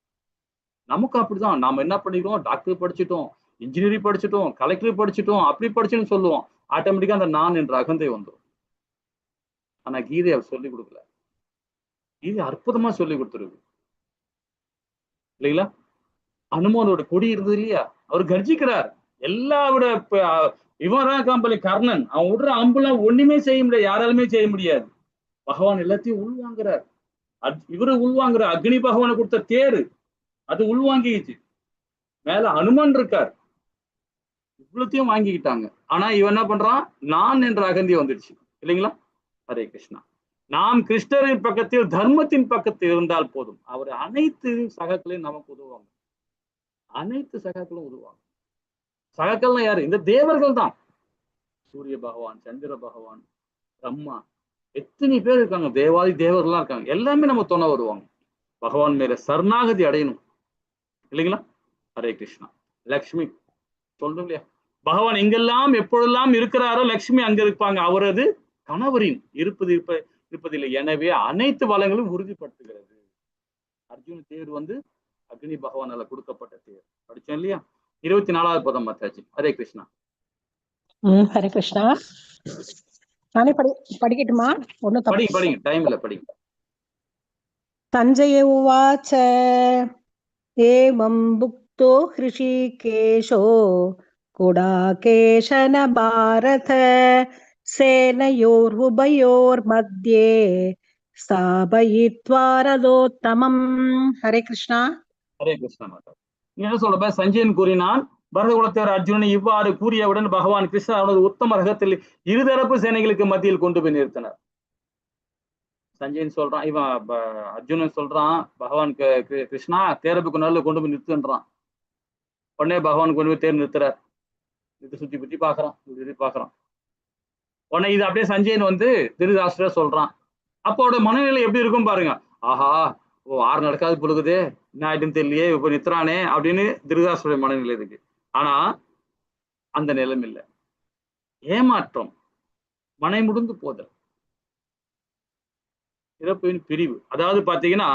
நமக்கு அப்படிதான். நாம என்ன பண்ணிக்கிறோம்? டாக்டர் படிச்சுட்டோம், இன்ஜினியரிங் படிச்சுட்டோம், கலெக்டர் படிச்சுட்டோம், அப்படி படிச்சுன்னு சொல்லுவோம். ஆட்டோமேட்டிக்கா அந்த நான் என்ற அகந்தை வந்துடும். ஆனா கீதை அவர் சொல்லி கொடுக்கல. கீதை அற்புதமா சொல்லி கொடுத்துருக்கு இல்லைங்களா? அனுமானோட கொடி இருந்தது இல்லையா? அவர் கர்ஜிக்கிறார். எல்லாரோட இவன் கம்பெனி கர்ணன், அவன் விடுற அம்புலாம் ஒண்ணுமே செய்ய முடியாது, யாராலுமே செய்ய முடியாது. பகவான் எல்லாத்தையும் உள்வாங்குறார். இவரு உள்வாங்குறார். அக்னி பகவானை கொடுத்த தேரு அது உள்வாங்கிச்சு. மேல அனுமன் இருக்கார். இவ்வளத்தையும் வாங்கிக்கிட்டாங்க. ஆனா இவன் என்ன பண்றான்? நான் என்ற அகந்தி வந்துடுச்சு இல்லைங்களா? ஹரே கிருஷ்ணா. நாம் கிருஷ்ணரின் பக்கத்தில் தர்மத்தின் பக்கத்தில் இருந்தால் போதும். அவர் அனைத்து சகாக்களையும் நமக்கு உதவுவாங்க. அனைத்து சகாக்களும் உதவுவாங்க. சகாக்கள்னா யாரு? இந்த தேவர்கள் தான். சூரிய பகவான், சந்திர பகவான், பிரம்மா, எத்தனை பேர் இருக்காங்க, தேவாதி தேவர்கள்லாம் இருக்காங்க. எல்லாமே நம்ம துணை வருவாங்க. பகவான் மேல சரணாகதி அடையணும் இல்லைங்களா? ஹரே கிருஷ்ணா. லக்ஷ்மி சொல்றோம் இல்லையா? பகவான் எங்கெல்லாம் எப்பொழுதெல்லாம் இருக்கிறாரோ லக்ஷ்மி அங்க இருப்பாங்க. அவரது கணவரின் இருப்பதில்லை. எனவே அனைத்து வளங்களும் உறுதிப்படுத்துகிறது. அர்ஜுன தேர் அக்னி பகவானால கொடுக்கப்பட்ட தேர். படிச்சோம் இல்லையா? 24வது பதம் பார்த்தாச்சு. ஹரே கிருஷ்ணா. ஹரே கிருஷ்ணா. நானே படிக்கட்டுமா? படிங்க டைம் இல்ல, படிங்க. சஞ்சய உவாச்ச ஏவம் புக்தோ ஹ்ருஷிகேஷோ குடாகேஷன பாரத சேனயோர் மத்தியே ஸ்தாபயித்வா ரதோத்தமம். ஹரே கிருஷ்ணா. ஹரே கிருஷ்ணா. மாதா என்ன சொல்ற? சஞ்சயன் கூறினான், பரதகுலத்தேவர் அர்ஜுனனை இவ்வாறு கூறியவுடன் பகவான் கிருஷ்ணர் அவனது உத்தம ரகத்தில் இருதரப்பு சேனைகளுக்கு மத்தியில் கொண்டு போய் நிறுத்தினார். சஞ்சயன் சொல்றான், இவன் அர்ஜுனன் சொல்றான், பகவான் கிருஷ்ணா தேரப்புக்கு நல்ல கொண்டு போய் நிறுத்துன்றான். உடனே பகவான் கொண்டு போய் தேர் நிறுத்துறார். இது சுத்தி பாக்குறான். உடனே இது அப்படியே சஞ்சயன் வந்து திருதாஷ்டர் சொல்றான். அப்போட மனநிலை எப்படி இருக்கும் பாருங்க. ஆஹா, ஆறு நடக்காது பொழுகுதே, என்ன ஆயிட்டுன்னு தெரியலையே, இப்ப நிறுத்துறானே அப்படின்னு திருதாஷ்டருடைய மனநிலை இருக்கு. ஆனா அந்த நிலம் இல்லை. ஏமாற்றம், மனை முடிந்து போதல், இறப்பின் பிரிவு. அதாவது பாத்தீங்கன்னா,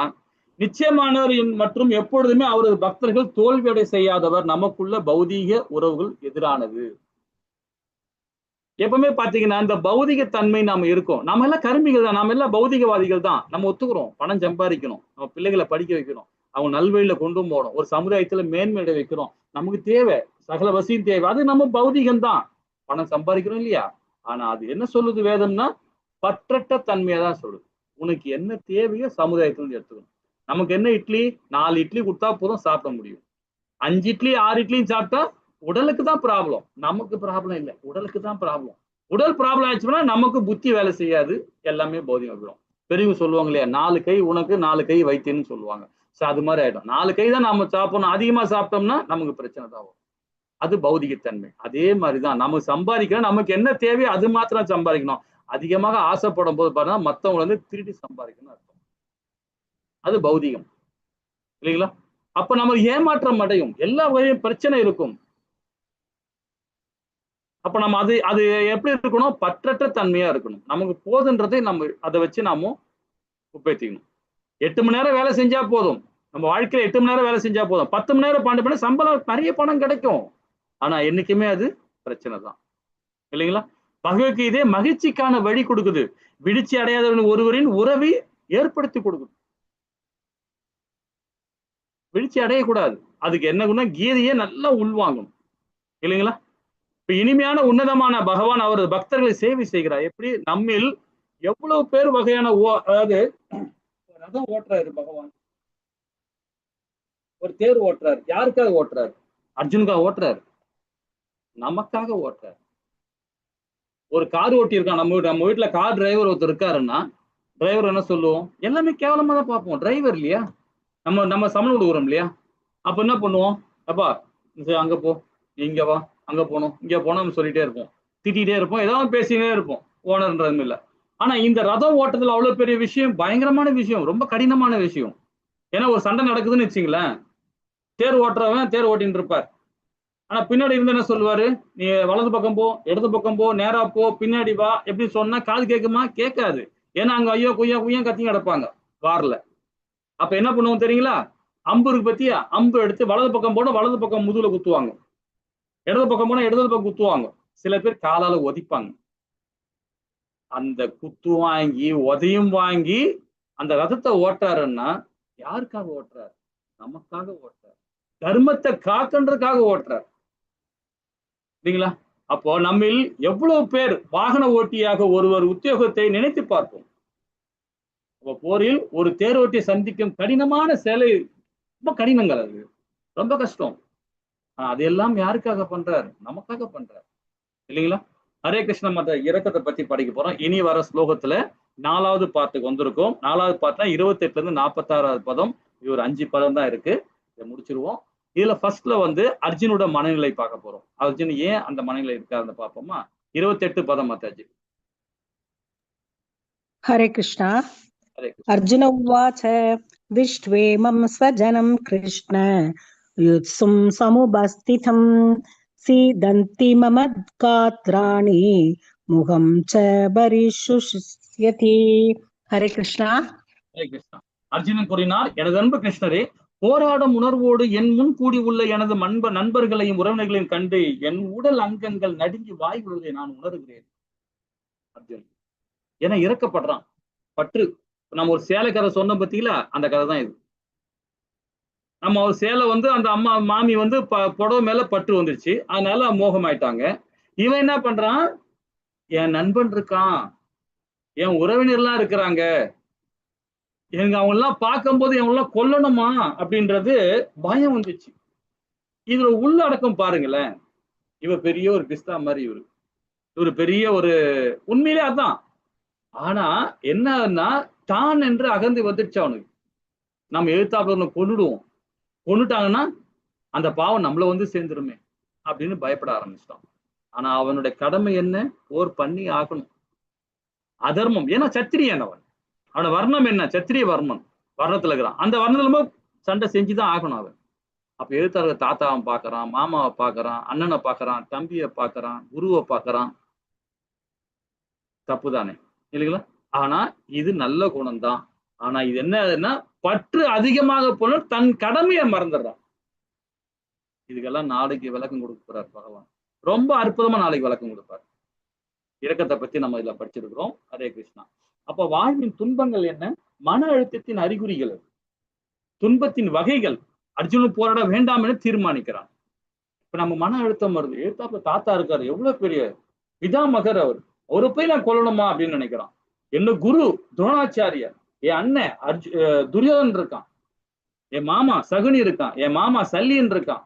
நிச்சயமானவர் மற்றும் எப்பொழுதுமே அவரது பக்தர்கள் தோல்வியடை செய்யாதவர். நமக்குள்ள பௌதீக உறவுகள் எதிரானது. எப்பவுமே பாத்தீங்கன்னா இந்த பௌதிக தன்மை நாம இருக்கோம். நம்ம எல்லாம் கரும்பிகள் தான், நம்ம எல்லாம் பௌதிகவாதிகள் தான். நம்ம ஒத்துக்கிறோம், பணம் சம்பாதிக்கணும், நம்ம பிள்ளைகளை படிக்க வைக்கணும், அவங்க நல்வழியில கொண்டு போகணும், ஒரு சமுதாயத்துல மேன்மையடை வைக்கிறோம், நமக்கு தேவை, சகல வசதியும் தேவை. அது நம்ம பௌதிகம் தான், பணம் சம்பாதிக்கிறோம் இல்லையா? ஆனா அது என்ன சொல்லுது வேதம்னா, பற்றற்ற தன்மையை தான் சொல்லுது. உனக்கு என்ன தேவையோ சமுதாயத்துல இருந்து எடுத்துக்கணும். நமக்கு என்ன இட்லி, 4 இட்லி கொடுத்தா போதும் சாப்பிட முடியும். 5 இட்லி 6 இட்லியும் சாப்பிட்டா உடலுக்கு தான் ப்ராப்ளம், நமக்கு ப்ராப்ளம் இல்லை, உடலுக்கு தான் ப்ராப்ளம். உடல் ப்ராப்ளம் ஆயிடுச்சுன்னா நமக்கு புத்தி வேலை செய்யாது, எல்லாமே பௌதிகம் ஆகிடும். பெரியவங்க சொல்லுவாங்க இல்லையா, 4 கை உனக்கு 4 கை வைத்தியன்னு சொல்லுவாங்க. ஸோ அது மாதிரி ஆயிடும். 4 கை தான் நம்ம சாப்பிடணும், அதிகமா சாப்பிட்டோம்னா நமக்கு பிரச்சனை தான் வரும். அது பௌதிகத்தன்மை. அதே மாதிரிதான் நம்ம சம்பாதிக்கணும், நமக்கு என்ன தேவையோ அது மாத்திரம் சம்பாதிக்கணும். அதிகமாக ஆசைப்படும் போது பாருங்க மற்றவங்களை வந்து திருடி சம்பாதிக்கணும்னு அர்த்தம். அது பௌதிகம் இல்லைங்களா? அப்ப நம்ம ஏமாற்றம் அடையும், எல்லா வகையும் பிரச்சனை இருக்கும். அப்ப நம்ம அது எப்படி இருக்கணும், பற்றற்ற தன்மையா இருக்கணும். நமக்கு போதுன்றதை நம்ம அதை வச்சு நாம உற்பத்திக்கணும். 8 மணி நேரம் வேலை செஞ்சா போதும், நம்ம வாழ்க்கையில 8 மணி நேரம் வேலை செஞ்சா போதும். 10 மணி நேரம் 12 மணி நேரம் சம்பளம், நிறைய பணம் கிடைக்கும். ஆனா என்னைக்குமே அது பிரச்சனை தான் இல்லைங்களா? பகவத்கீதை மகிழ்ச்சிக்கான வழி கொடுக்குது. விடுச்சி அடையாதவன் ஒருவரின் உறவை ஏற்படுத்தி கொடுக்குது. விழுச்சி அடையக்கூடாது. அதுக்கு என்ன குணம், கீதையே நல்லா உள்வாங்கணும் இல்லைங்களா? இப்ப இனிமையான உன்னதமான பகவான் அவரது பக்தர்களை சேவை செய்கிறார். எப்படி நம்மில் எவ்வளவு பேர் வகையான அதாவது ரதம் ஓட்டுறாரு பகவான், ஒரு தேர் ஓட்டுறாரு. யாருக்காக ஓட்டுறாரு? அர்ஜுனுக்காக ஓட்டுறாரு, நமக்காக ஓட்டுறாரு. ஒரு கார் ஓட்டி இருக்கான், நம்ம வீட்டுல கார் டிரைவர் ஒருத்தர் இருக்காருன்னா டிரைவர் என்ன சொல்லுவோம், எல்லாமே கேவலமா தான் பார்ப்போம். டிரைவர் இல்லையா, நம்ம சமணம் கொடுக்குறோம் இல்லையா? அப்ப என்ன பண்ணுவோம், அப்பா அங்க போ, இங்க வா, அங்க போனோம், இங்க போனோம் சொல்லிட்டே இருப்போம், திட்டிகிட்டே இருப்போம், ஏதாவது பேசினே இருப்போம், ஓனர்ன்றது இல்லை. ஆனா இந்த ரதம் ஓட்டத்துல அவ்வளவு பெரிய விஷயம், பயங்கரமான விஷயம், ரொம்ப கடினமான விஷயம். ஏன்னா ஒரு சண்டை நடக்குதுன்னு வச்சுங்களேன், தேர் ஓட்டுறவன் தேர் ஓட்டின்னு இருப்பார். ஆனா பின்னாடி இருந்து என்ன சொல்லுவாரு, நீ வலது பக்கம் போ, இடது பக்கம் போ, நேரா போ, பின்னாடி வா, எப்படி சொன்னா காது கேட்குமா? கேட்காது. ஏன்னா அங்க ஐயோ குய்யா குய்யா கத்தி கிடப்பாங்க வார்ல. அப்ப என்ன பண்ணுவோம் தெரியுங்களா, அம்பு இருக்கு பத்தியா, அம்பு எடுத்து வலது பக்கம் போனா வலது பக்கம் முதுகுல குத்துவாங்க, இடது பக்கம் போனா இடது பக்கம் குத்துவாங்க. சில பேர் காலால ஒதிப்பாங்க. அந்த குத்து வாங்கி உதையும் வாங்கி அந்த ரதத்தை ஓட்டுறாருன்னா யாருக்காக ஓட்டுறாரு? நமக்காக ஓட்டுறாரு, தர்மத்தை காக்கன்றதுக்காக ஓட்டுறாரு இல்லைங்களா? அப்போ நம்மில் எவ்வளவு பேர் வாகன ஓட்டியாக ஒருவர் உத்தியோகத்தை நினைத்து பார்ப்போம். போரில் ஒரு தேரோட்டியை சந்திக்கும் கடினமான சேலை, ரொம்ப கடினங்கள், அது ரொம்ப கஷ்டம். அதெல்லாம் யாருக்காக பண்றாரு? நமக்காக பண்றாரு இல்லைங்களா? ஹரே கிருஷ்ண மத இரக்கத்தை பத்தி படிக்க போறோம். இனி வர ஸ்லோகத்துல 4வது பாட்டுக்கு வந்திருக்கோம். 4வது பாட்டுனா 28ல இருந்து 46வது பதம். இது ஒரு 5 பதம் தான் இருக்கு, இதை முடிச்சிருவோம். இதுல ஃபர்ஸ்ட்ல வந்து அர்ஜுனோட மனநிலை பார்க்க போறோம். அர்ஜுன் ஏன் அந்த மனநிலை இருக்காருன்னு பார்ப்போமா? 28 பதம் மாதாஜி. ஹரே கிருஷ்ணா. அர்ஜுன உவாச்ச திஷ்ட்வேமம் ஸ்வஜனம் கிருஷ்ண யுத்சும் சமுபஸ்திதம் சீதந்தி மம காத்ராணி முகம் ச பரிசுஷ்யதி. ஹரே கிருஷ்ணா. ஹரே கிருஷ்ணா. அர்ஜுனன் கூறினார், எனது அன்பு கிருஷ்ணரே, போராடும் உணர்வோடு என் முன் கூடி உள்ள எனது நண்பர்களையும் உறவினர்களையும் கண்டு என் உடல் அங்கங்கள் நடுங்கி வாய் விழுவதை நான் உணர்கிறேன். அர்ஜுன் என இறக்கப்படுறான். பற்று, நம்ம ஒரு சேலை கதை சொன்ன பத்தியில அந்த கதை தான் இது. நம்ம ஒரு சேலை வந்து அந்த அம்மா மாமி வந்து புடவை மேல பற்று வந்துருச்சு, அதனால மோகமாயிட்டாங்க. இவன் என்ன பண்றான், என் நண்பன் இருக்கான், என் உறவினர்லாம் இருக்கிறாங்க, அவங்க எல்லாம் பார்க்கும் போது எல்லாம் கொல்லணுமா அப்படின்றது பயம் வந்துச்சு. இதுல உள்ளடக்கம் பாருங்களேன். இவர் பெரிய ஒரு பிஸ்தா மாதிரி இவரு பெரிய ஒரு உண்மையிலே அதான். ஆனா என்னன்னா தான் என்று அகந்து வந்துடுச்சு அவனுக்கு. நம்ம எழுத்தாப்புல கொன்னுடுவோம், கொன்னுட்டாங்கன்னா அந்த பாவம் நம்மள வந்து சேர்ந்துருமே அப்படின்னு பயப்பட ஆரம்பிச்சிட்டான். ஆனா அவனுடைய கடமை என்ன? போர் பண்ணி ஆகணும். அதர்மம். ஏன்னா சத்திரியன் அவனோட வர்ணம் என்ன? சத்திரிய வர்மன் வர்ணத்துல இருக்கிறான். அந்த வர்ணத்துல சண்டை செஞ்சுதான் ஆகணும் அவன். அப்ப எழுத்தாளர் தாத்தாவை பாக்குறான், மாமாவை பாக்குறான், அண்ணனை பாக்குறான், தம்பியை பாக்குறான், குருவை பாக்குறான். தப்புதானே இல்லைங்களா? ஆனா இது நல்ல குணம் தான். ஆனா இது என்னன்னா பற்று அதிகமாக போன தன் கடமையை மறந்துடுறான். இதுக்கெல்லாம் நாளைக்கு விளக்கம் கொடுக்க போறார் பகவான். ரொம்ப அற்புதமா நாளைக்கு விளக்கம் கொடுப்பார். இரக்கத்தை பத்தி நம்ம இதுல படிச்சிருக்கிறோம். ஹரே கிருஷ்ணா. அப்ப வாழ்வின் துன்பங்கள் என்ன? மன அழுத்தத்தின் அறிகுறிகள், துன்பத்தின் வகைகள். அர்ஜுனன் போராட வேண்டாம் என தீர்மானிக்கிறான். இப்ப நம்ம மன அழுத்தம் வருது. எழுத்தாப்புல தாத்தா இருக்காரு, எவ்வளவு பெரிய பிதாமகர் அவரை போய் நான் கொல்லணுமா அப்படின்னு நினைக்கிறான். என்ன குரு துரோணாச்சாரியர், என் அண்ணன் துரியோதன் இருக்கான், என் மாமா சகுனி இருக்கான், என் மாமா சல்லியன் இருக்கான்,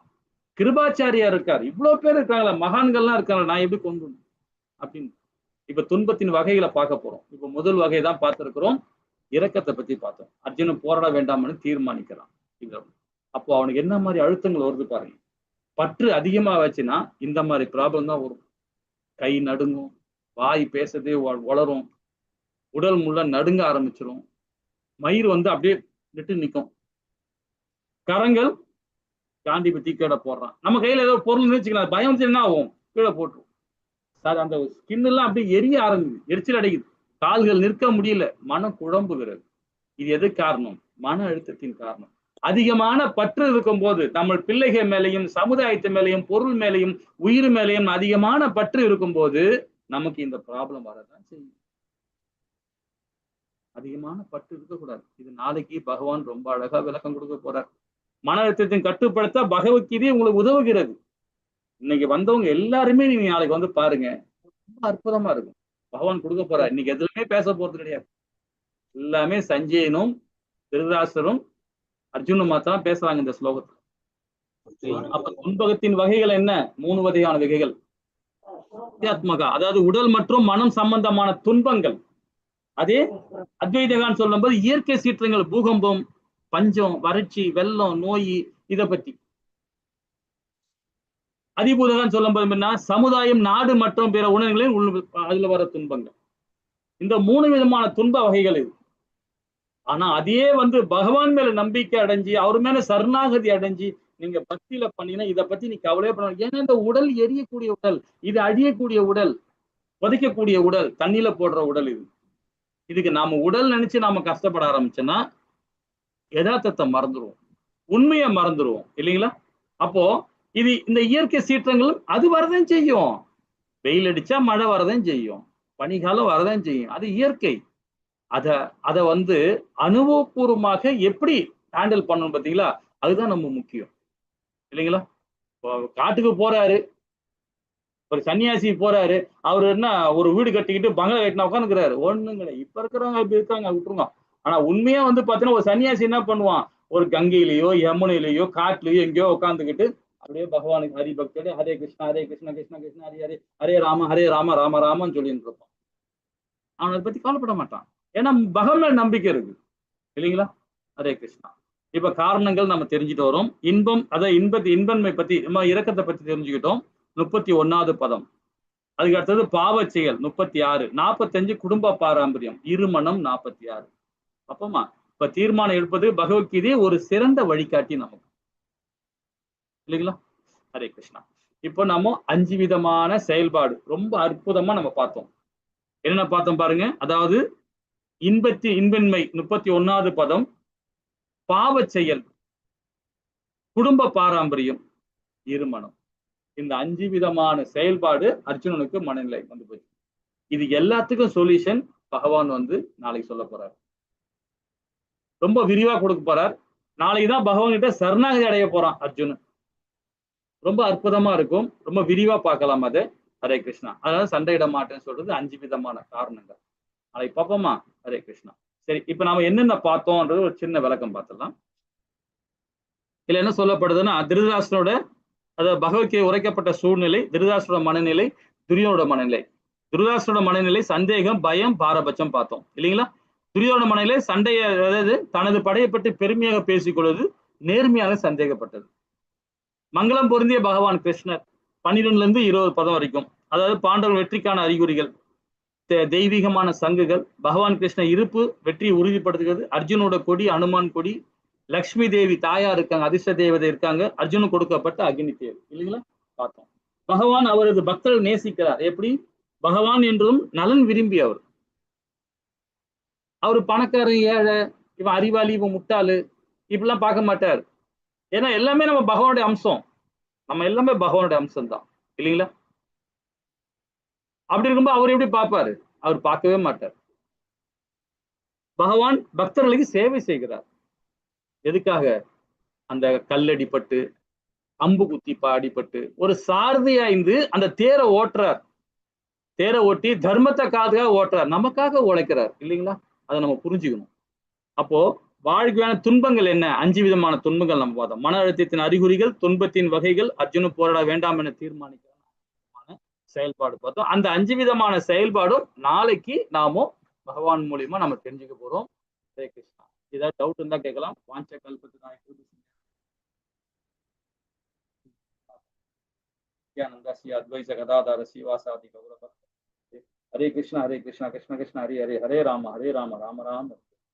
கிருபாச்சாரியா இருக்காரு, இவ்வளவு பேர் இருக்காங்களா, மகான்கள்லாம் இருக்காங்க, நான் எப்படி கொண்டு அப்படின்னு. இப்ப துன்பத்தின் வகைகளை பார்க்க போறோம். இப்ப முதல் வகை தான் பார்த்திருக்கிறோம், இரக்கத்தை பத்தி பார்த்தோம். அர்ஜுனன் போராட வேண்டாம்னு தீர்மானிக்கிறான். அப்போ அவனுக்கு என்ன மாதிரி அழுத்தங்கள் வருது பாருங்க. பற்று அதிகமா வச்சுன்னா இந்த மாதிரி ப்ராப்ளம் தான் வரும். கை நடுங்கும், வாய் பேசதே வளரும், உடல் முள்ள நடுங்க ஆரம்பிச்சிடும், மயிர் வந்து அப்படியே நிட்டு நிற்கும், கரங்கள் காண்டி இப்ப தீக்கடை போடுறான். நம்ம கையில ஏதோ பொருள் நினைச்சுக்கலாம், பயம் என்ன ஆகும், கீழே போட்டுரும். அந்த ஸ்கின் எல்லாம் அப்படியே எரிய ஆரம்பிக்குது, எரிச்சல் அடைக்குது, கால்கள் நிற்க முடியல, மனம் குழம்புகிறது. இது எது காரணம்? மன அழுத்தத்தின் காரணம். அதிகமான பற்று இருக்கும் போது நம்ம பிள்ளைகள் மேலையும் சமுதாயத்து மேலையும் பொருள் மேலையும் உயிர் மேலையும் அதிகமான பற்று இருக்கும் போது நமக்கு இந்த ப்ராப்ளம் வரதான் செய்யும். அதிகமான பற்று இருக்கக்கூடாது. இது நாளைக்கு பகவான் ரொம்ப அழகா விளக்கம் கொடுக்க போறார். மன அழுத்தத்தின் கட்டுப்படுத்த பகவத்கீதை உங்களுக்கு உதவுகிறது. இன்னைக்கு வந்தவங்க எல்லாருமே நீங்க நாளைக்கு வந்து பாருங்க, ரொம்ப அற்புதமா இருக்கும். பகவான் கொடுக்க போறார். இன்னைக்கு எதுவுமே பேச போறது கிடையாது. எல்லாமே சஞ்சயனும் திருதராஷ்டிரரும் அர்ஜுனும் மாத்திரம் பேசுறாங்க இந்த ஸ்லோகத்துல. அப்ப துன்பகத்தின் வகைகள் என்ன? 3 வகையான வகைகள். அத்தியாத்மகா, அதாவது உடல் மற்றும் மனம் சம்பந்தமான துன்பங்கள். அதே அத்வைதகான் சொல்லும்போது இயற்கை சீற்றங்கள், பூகம்பம், பஞ்சம், வறட்சி, வெள்ளம், நோய், இதை பத்தி. அதிபூதகான் சொல்லும்போது என்ன? சமுதாயம், நாடு மற்றும் பிற உணர்வுகளில் அதுல வர துன்பங்கள். இந்த 3 விதமான துன்ப வகைகள் இது. ஆனா அதே வந்து பகவான் மேல நம்பிக்கை அடைஞ்சு அவர் மேல சரணாகதி அடைஞ்சு நீங்க பக்தியில பண்ணீங்கன்னா இதை பத்தி நீ கவலையே பண்ண. ஏன்னா இந்த உடல் எரியக்கூடிய உடல், இது அழியக்கூடிய உடல், புதைக்கக்கூடிய உடல், தண்ணியில போடுற உடல். இதுக்கு நாம உடல் நினைச்சு நாம கஷ்டப்பட ஆரம்பிச்சோன்னா யதார்த்தத்தை மறந்துடுவோம், உண்மையை மறந்துடுவோம் இல்லைங்களா? அப்போ இது இந்த இயற்கை சீற்றங்களும் அது வரதான் செய்யும். வெயில் அடிச்சா மழை வரதான் செய்யும், பனிகாலம் வரதான் செய்யும், அது இயற்கை. அத வந்து அனுபவபூர்வமாக எப்படி ஹேண்டில் பண்ணணும் பார்த்தீங்களா? அதுதான் நம்ம முக்கியம் இல்லைங்களா? காட்டுக்கு போறாரு, ஒரு சன்னியாசி போறாரு, அவரு என்ன ஒரு வீடு கட்டிக்கிட்டு பங்களா கட்டினா உட்காந்துக்கிறாரு, ஒண்ணும் கிடையாது. இப்ப இருக்கிறவங்க இப்படி இருக்காங்க, விட்டுருங்க. ஆனா உண்மையா வந்து பாத்தீங்கன்னா ஒரு சன்னியாசி என்ன பண்ணுவான்? ஒரு கங்கையிலேயோ யமுனையிலேயோ காட்டுலயோ எங்கேயோ உட்காந்துக்கிட்டு அப்படியே பகவானுக்கு ஹரி பக்தோட ஹரே கிருஷ்ணா ஹரே கிருஷ்ணா கிருஷ்ணா கிருஷ்ணா ஹரி ஹரே ஹரே ராம ராம ராமன்னு சொல்லிட்டு இருப்பான். அவன் அதை பத்தி கவலைப்பட மாட்டான். ஏன்னா பகவான் மேல நம்பிக்கை இருக்கு இல்லைங்களா? ஹரே கிருஷ்ணா. இப்ப காரணங்கள் நம்ம தெரிஞ்சுட்டு வரோம். இன்பம், அதாவது இன்பன்மை பத்தி நம்ம இரக்கத்தை பத்தி தெரிஞ்சுக்கிட்டோம். 31வது பதம். அதுக்கு அடுத்தது பாவ செயல் 36, 45 குடும்ப பாரம்பரியம், இருமணம் 46. அப்பமா இப்ப தீர்மானம் எடுப்பது பகவத்கீதை ஒரு சிறந்த வழிகாட்டி நமக்கு இல்லைங்களா? ஹரே கிருஷ்ணா. இப்போ நம்ம 5 விதமான செயல்பாடு ரொம்ப அற்புதமா நம்ம பார்த்தோம். என்னென்ன பார்த்தோம் பாருங்க. அதாவது இன்பன்மை 31வது பதம், பாவ செயல், குடும்ப பாரம்பரியம், இருமணம். இந்த 5 விதமான செயல்பாடு அர்ஜுனனுக்கு மனநிலை வந்து போச்சு. இது எல்லாத்துக்கும் சொல்யூஷன் பகவான் வந்து நாளைக்கு சொல்ல போறார். ரொம்ப விரிவா கொடுக்க போறார். நாளைக்கு தான் பகவான் கிட்ட சரணாகதி அடைய போறான் அர்ஜுனன். ரொம்ப அற்புதமா இருக்கும். ரொம்ப விரிவா பார்க்கலாம் அது. ஹரே கிருஷ்ணா. அதாவது சண்டையிட மாட்டேன்னு சொல்றது 5 விதமான காரணங்கள். நாளைக்கு பார்ப்போமா? ஹரே கிருஷ்ணா. சரி, இப்ப நாம என்னென்ன பார்த்தோம்ன்றது ஒரு சின்ன விளக்கம் பார்த்துடலாம். இதுல என்ன சொல்லப்படுதுன்னா, திருதராஷ்டிரனோட அதாவது பகவத்கீதை உரைக்கப்பட்ட சூழ்நிலை, திருதராஷ்டிரோட மனநிலை, துரியோனோட மனநிலை. துரிதாசனோட மனநிலை சந்தேகம், பயம், பாரபட்சம் பார்த்தோம் இல்லைங்களா? துரியோட மனநிலை சண்டைய, அதாவது தனது படையை பற்றி பெருமையாக பேசிக்கொள்வது, நேர்மையாக சந்தேகப்பட்டது. மங்களம் பொருந்திய பகவான் கிருஷ்ணர் 12ல இருந்து 20 பதம் வரைக்கும், அதாவது பாண்டவர் வெற்றிக்கான அறிகுறிகள், தெய்வீகமான சங்குகள், பகவான் கிருஷ்ண இருப்பு வெற்றியை உறுதிப்படுத்துகிறது, அர்ஜுனோட கொடி, அனுமான் கொடி, லக்ஷ்மி தேவி தாயா இருக்காங்க, அதிர்ஷ்ட தேவதை இருக்காங்க, அர்ஜுனு கொடுக்கப்பட்ட அக்னி தேவி இல்லைங்களா பார்த்தோம். பகவான் அவரது பக்தர்கள் நேசிக்கிறார். எப்படி? பகவான் என்றும் நலன் விரும்பி அவர் பணக்காரன், ஏழை, இவன் அறிவாளி, இவன் முட்டாளு, இப்படிலாம் பார்க்க மாட்டார். ஏன்னா எல்லாமே நம்ம பகவானுடைய அம்சம், நம்ம எல்லாமே பகவானுடைய அம்சம் தான் இல்லைங்களா? அப்படி இருக்கும்போது அவர் எப்படி பார்ப்பாரு? அவர் பார்க்கவே மாட்டார். பகவான் பக்தர்களுக்கு சேவை செய்கிறார். எதுக்காக? அந்த கல்லடிப்பட்டு, அம்பு குத்தி அடிபட்டு ஒரு சாரதியாய்ந்து அந்த தேரை ஓட்டுறார். தேரை ஓட்டி தர்மத்தை காதுக்காக ஓட்டுறார், நமக்காக உழைக்கிறார் இல்லைங்களா? அதை நம்ம புரிஞ்சுக்கணும். அப்போ வாழ்க்கையான துன்பங்கள் என்ன? 5 விதமான துன்பங்கள் நம்ம பார்த்தோம். மன அழுத்தத்தின் அறிகுறிகள், துன்பத்தின் வகைகள், அர்ஜுனு போராட வேண்டாம் என தீர்மானிக்கிற செயல்பாடு பார்த்தோம். அந்த 5 விதமான செயல்பாடும் நாளைக்கு நாமும் பகவான் மூலியமா நம்ம தெரிஞ்சுக்க போறோம். ஹரே கிருஷ்ணா. ஏதாவது டவுட் இருந்தா கேட்கலாம். வாஞ்ச கல்பத்து நாயக்கு அத்வைச கதாதார சிவாசாதி கௌரவ. ஹரே கிருஷ்ணா ஹரே கிருஷ்ணா கிருஷ்ண கிருஷ்ண ஹரே ஹரே, ஹரே ராம ராம ராம.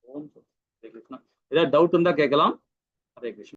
ஓம் ஹரே கிருஷ்ணா. ஏதாவது டவுட் இருந்தா கேட்கலாம். ஹரே கிருஷ்ணா.